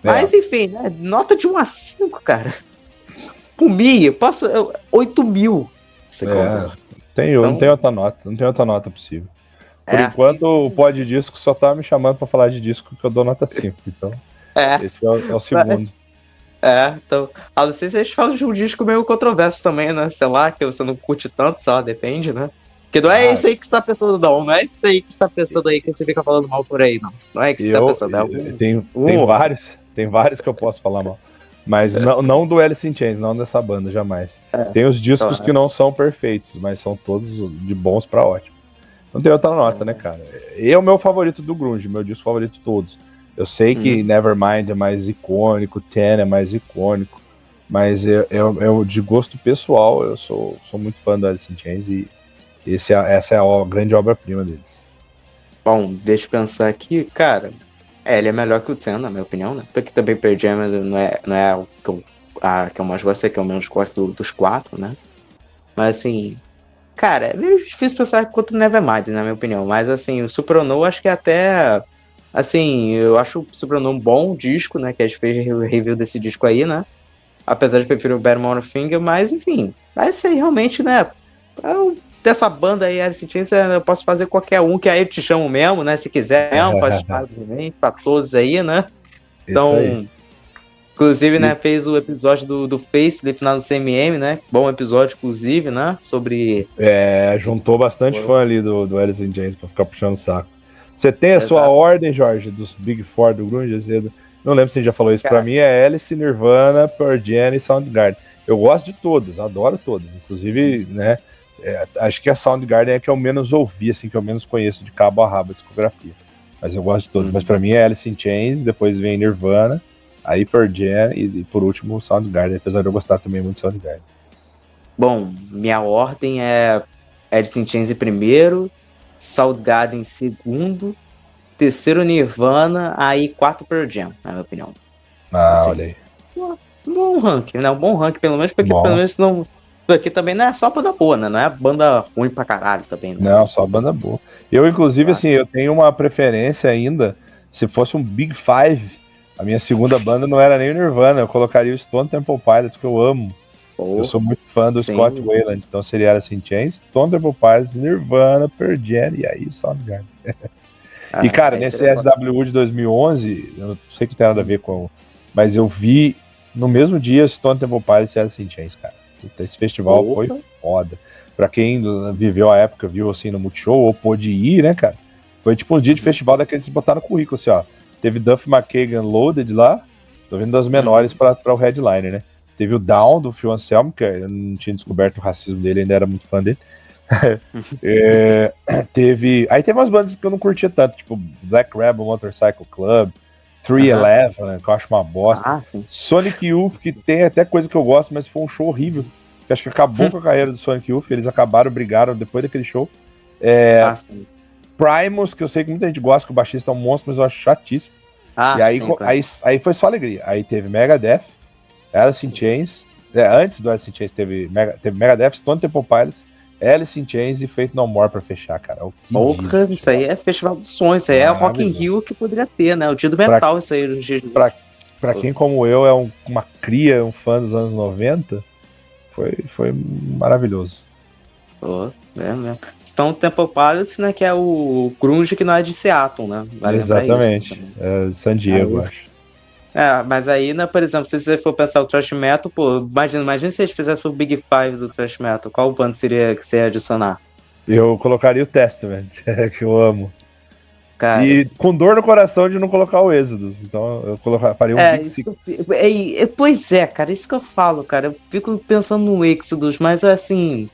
mas enfim, né, nota de 1 a 5, cara, comigo, 8 mil, você compra. Não tem outra nota possível. Por enquanto, o Pod Disco só tá me chamando pra falar de disco que eu dou nota 5. Então, esse é o segundo. Então, a não ser se eles falam de um disco meio controverso também, né? Sei lá, que você não curte tanto, só depende, né? Porque não é isso aí que você tá pensando, não. Não é isso aí que você tá pensando aí que você fica falando mal por aí, não. Não é que você tá pensando. Tem vários que eu posso falar mal. Mas não do Alice in Chains, não dessa banda, jamais. Tem os discos que não são perfeitos, mas são todos de bons pra ótimos. Não tem outra nota, né, cara? É o meu favorito do grunge, meu disco favorito de todos. Eu sei que Nevermind é mais icônico, Ten é mais icônico, mas eu de gosto pessoal, eu sou muito fã do Alice in Chains e essa é a grande obra-prima deles. Bom, deixa eu pensar aqui, cara. Ele é melhor que o Ten, na minha opinião, né? Porque também Pearl Jam não é o que eu mais gosto, é que eu menos gosto dos 4, né? Mas assim... Cara, é meio difícil pensar quanto o Nevermind, na minha opinião. Mas, assim, o Supernova, acho que até... Assim, eu acho o Supernova um bom disco, né? Que a gente fez review desse disco aí, né? Apesar de preferir o Better Monofinger, mas, enfim. Mas isso aí, realmente, né? Dessa banda aí, Alice in Chains, eu posso fazer qualquer um, que aí eu te chamo mesmo, né? Se quiser mesmo, pode chamar também, pra todos aí, né? Então... Inclusive, né, fez o episódio do Facelift lá no CMM, né? Bom episódio, inclusive, né? Sobre... juntou bastante fã ali do Alice in Chains pra ficar puxando o saco. Você tem a sua ordem, Jorge, dos Big Four do grunge? Não lembro se você já falou isso. Pra mim é Alice, Nirvana, Pearl Jam e Soundgarden. Eu gosto de todos, adoro todos. Inclusive, né, acho que a Soundgarden é que eu menos ouvi, assim, que eu menos conheço de cabo a rabo a discografia. Mas eu gosto de todos. Mas pra mim é Alice in Chains, depois vem Nirvana, aí Pearl Jam e por último o Soundgarden, apesar de eu gostar também muito de Soundgarden. Bom, minha ordem é Alice in Chains em primeiro, Soundgarden em segundo, terceiro Nirvana, aí quarto Pearl Jam, na minha opinião. Assim, olha aí. Um bom ranking, né? Um bom ranking, pelo menos, porque pelo menos não... Aqui também não é só banda boa, né? Não é banda ruim pra caralho também, né? Não, só banda boa. Eu, inclusive, assim, eu tenho uma preferência ainda, se fosse um Big Five, a minha segunda banda não era nem o Nirvana, eu colocaria o Stone Temple Pilots, que eu amo. Eu sou muito fã do Scott Weiland, então seria Alice in Chains, Stone Temple Pilots, Nirvana, Pearl Jam e aí Soundgarden. E, cara, nesse SWU de 2011, eu não sei que tem nada a ver com... Mas eu vi, no mesmo dia, Stone Temple Pilots e Alice in Chains, cara. Esse festival foi foda. Pra quem viveu a época, viu assim no Multishow, ou pôde ir, né, cara? Foi tipo um dia de festival daqueles que botaram no currículo, assim, ó. Teve Duff McKagan Loaded lá, tô vendo das menores pra o headliner, né? Teve o Down, do Phil Anselmo, que eu não tinha descoberto o racismo dele, ainda era muito fã dele. Aí teve umas bandas que eu não curtia tanto, tipo Black Rebel Motorcycle Club, 311, né, que eu acho uma bosta. Sonic Youth, que tem até coisa que eu gosto, mas foi um show horrível. Que acho que acabou com a carreira do Sonic Youth. Eles brigaram depois daquele show. Primus, que eu sei que muita gente gosta, que o baixista é um monstro, mas eu acho chatíssimo. E aí foi só alegria. Aí teve Megadeth, Alice in Chains. Antes do Alice in Chains teve Megadeth, Stone Temple Pilots, Alice in Chains e Faith No More pra fechar, cara. Porra, isso aí é Festival dos Sonhos, isso aí é o Rock in Rio que poderia ter, né? O dia do metal, isso aí. Pra quem como eu é uma cria, um fã dos anos 90, foi maravilhoso. É mesmo. Então, Temple Pilots, né, que é o grunge que não é de Seattle, né? Vale exatamente. É San Diego, eu acho. Mas aí, né, por exemplo, se você for pensar o thrash metal, pô, imagina se eles fizessem o Big Five do thrash metal, qual banda seria que você ia adicionar? Eu colocaria o Testament, que eu amo. Cara, e com dor no coração de não colocar o Exodus, então eu faria um Big Six. Pois é, cara, isso que eu falo, cara, eu fico pensando no Exodus, mas assim...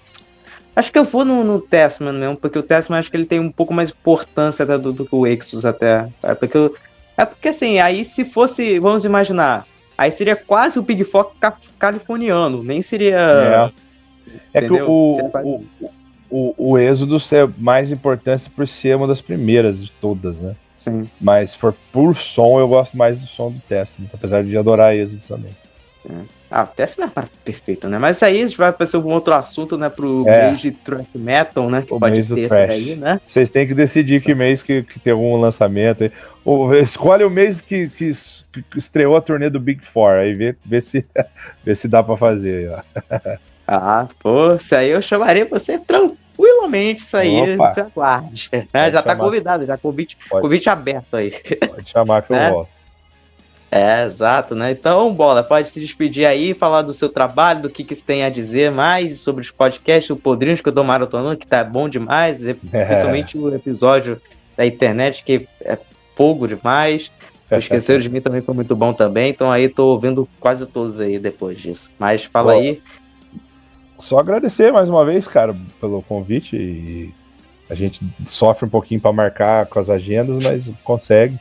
Acho que eu vou no Testament mesmo, porque o Testament acho que ele tem um pouco mais importância até do que o Exodus até. Porque assim, aí se fosse, vamos imaginar, aí seria quase o Big Four californiano, nem seria... É que o Êxodo ser mais importante por ser uma das primeiras de todas, né? Sim. Mas se for por som, eu gosto mais do som do Testament, apesar de adorar Êxodo também. Sim. O Testament é perfeito, né? Mas aí a gente vai para ser um outro assunto, né? Pro mês de thrash metal, né? Que o pode mês do ter thrash aí, né? Vocês têm que decidir que mês que tem algum lançamento aí. Escolhe o mês que estreou a turnê do Big Four, aí vê se dá pra fazer. Ó. Pô, isso aí eu chamaria você tranquilamente, isso aí, você aguarde. Já tá convidado, já convite aberto aí. Pode chamar que eu volto. Exato, né? Então, Bola, pode se despedir aí, falar do seu trabalho, do que você tem a dizer mais sobre os podcasts, o Podrinhos que eu tô maratonando, que tá bom demais, principalmente o episódio da internet, que é fogo demais. O Esqueceram de Mim também foi muito bom também, então aí tô ouvindo quase todos aí depois disso. Mas fala aí. Só agradecer mais uma vez, cara, pelo convite. E a gente sofre um pouquinho para marcar com as agendas, mas consegue.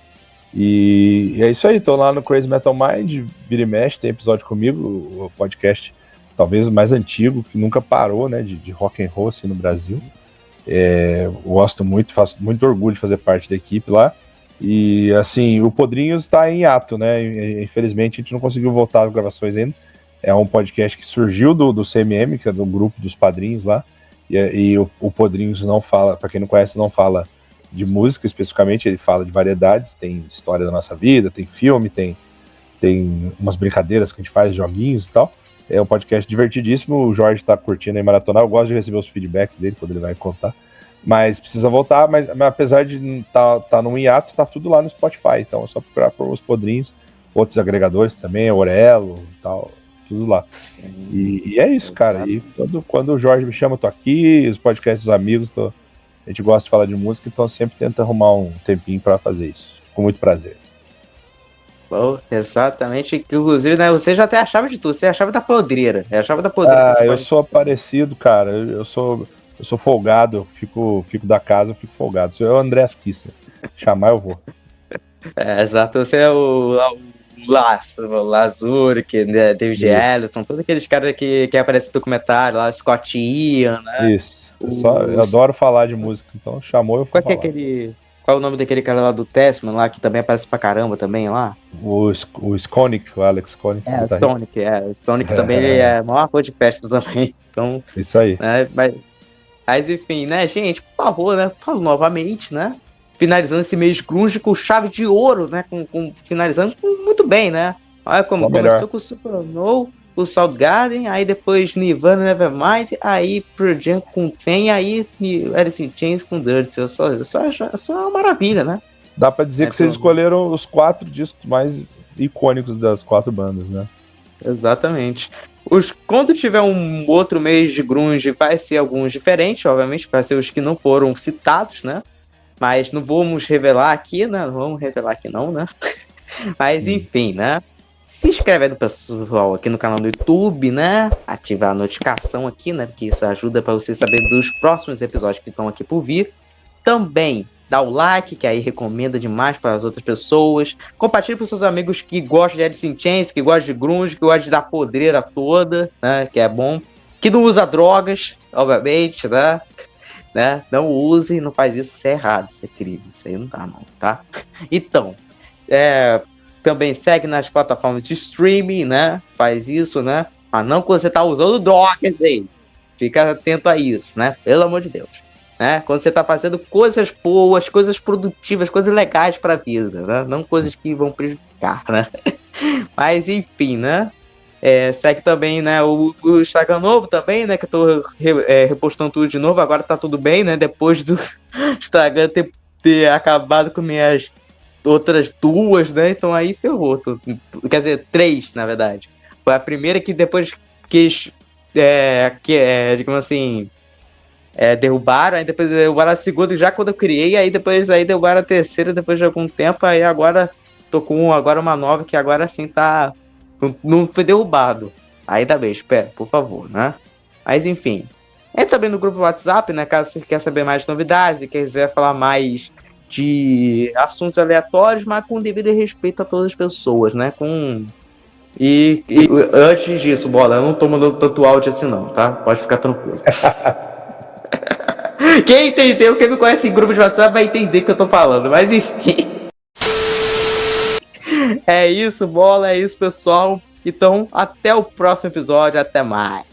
E é isso aí, tô lá no Crazy Metal Mind, vira e mexe, tem episódio comigo, o podcast talvez o mais antigo, que nunca parou, né, de rock and roll assim, no Brasil. Gosto muito, faço muito orgulho de fazer parte da equipe lá. E assim, o Podrinhos está em ato, né? Infelizmente a gente não conseguiu voltar às gravações ainda. É um podcast que surgiu do CMM, que é do grupo dos padrinhos lá. E o Podrinhos não fala, para quem não conhece, não fala de música especificamente, ele fala de variedades, tem história da nossa vida, tem filme, tem umas brincadeiras que a gente faz, joguinhos e tal. É um podcast divertidíssimo, o Jorge tá curtindo aí maratonar, eu gosto de receber os feedbacks dele quando ele vai contar, mas precisa voltar, mas apesar de tá no hiato, tá tudo lá no Spotify, então é só procurar por Os Podrinhos, outros agregadores também, Orelo e tal, tudo lá. E é isso, cara, e quando o Jorge me chama, eu tô aqui, os podcasts dos amigos, a gente gosta de falar de música, então sempre tenta arrumar um tempinho para fazer isso, com muito prazer. Bom, exatamente, inclusive, né, você já até achava de tudo, você achava da podreira, eu sou parecido, cara, eu sou folgado, eu fico da casa, eu fico folgado, sou eu, André Asquissa, chamar eu vou. Exato, você é o Lazuric, né, David Ellison, todos aqueles caras que aparecem no documentário lá, Scott Ian, né? Isso, eu adoro falar de música, então chamou eu vou falar. Qual é o nome daquele cara lá do Testament lá, que também aparece pra caramba também lá? O Skonik, o Alex Skonik. O Stonic também ele é a maior coisa de festa também, então... Isso aí. Né, mas enfim, né, gente, por favor, né, falo novamente, né, finalizando esse mês grunge com chave de ouro, né, finalizando muito bem, né, olha como começou com o Supernova, o Soundgarden, aí depois Nirvana, Nevermind, aí Pearl Jam com Ten, aí Alice in Chains com Dirt. Só uma maravilha, né? Dá pra dizer que vocês escolheram os 4 discos mais icônicos das 4 bandas, né? Exatamente. Quando tiver um outro mês de grunge, vai ser alguns diferentes, obviamente, vai ser os que não foram citados, né? Mas não vamos revelar aqui, né? Não vamos revelar aqui não, né? Mas enfim, né? Se inscreve aí do pessoal aqui no canal do YouTube, né? Ativar a notificação aqui, né? Porque isso ajuda para você saber dos próximos episódios que estão aqui por vir. Também dá o like, que aí recomenda demais para as outras pessoas. Compartilhe para os seus amigos que gostam de Alice in Chains, que gostam de grunge, que gostam de dar podreira toda, né? Que é bom. Que não usa drogas, obviamente, né? Não use, não faz isso, isso é errado, isso é crime, isso aí não dá não, tá? Então, também segue nas plataformas de streaming, né? Faz isso, né? Mas não quando você tá usando drogas aí. Fica atento a isso, né? Pelo amor de Deus. Né? Quando você tá fazendo coisas boas, coisas produtivas, coisas legais pra vida, né? Não coisas que vão prejudicar, né? Mas enfim, né? Segue também, né? O Instagram novo também, né? Que eu tô repostando tudo de novo. Agora tá tudo bem, né? Depois do Instagram ter acabado com minhas outras 2, né? Então aí ferrou. Quer dizer, 3, na verdade. Foi a primeira que depois quis, digamos assim, derrubaram, aí depois derrubaram a segunda, já quando eu criei, aí depois derrubaram a terceira, depois de algum tempo, aí agora tô com agora uma nova, que agora sim tá... Não foi derrubado. Ainda bem, espera, por favor, né? Mas enfim. Também no grupo WhatsApp, né? Caso você quer saber mais novidades e quiser falar mais de assuntos aleatórios, mas com devido respeito a todas as pessoas, né? E antes disso, Bola, eu não tô mandando tanto áudio assim não, tá? Pode ficar tranquilo. Quem entendeu, quem me conhece em grupo de WhatsApp vai entender o que eu tô falando. Mas enfim. É isso, bola. É isso, pessoal. Então, até o próximo episódio. Até mais.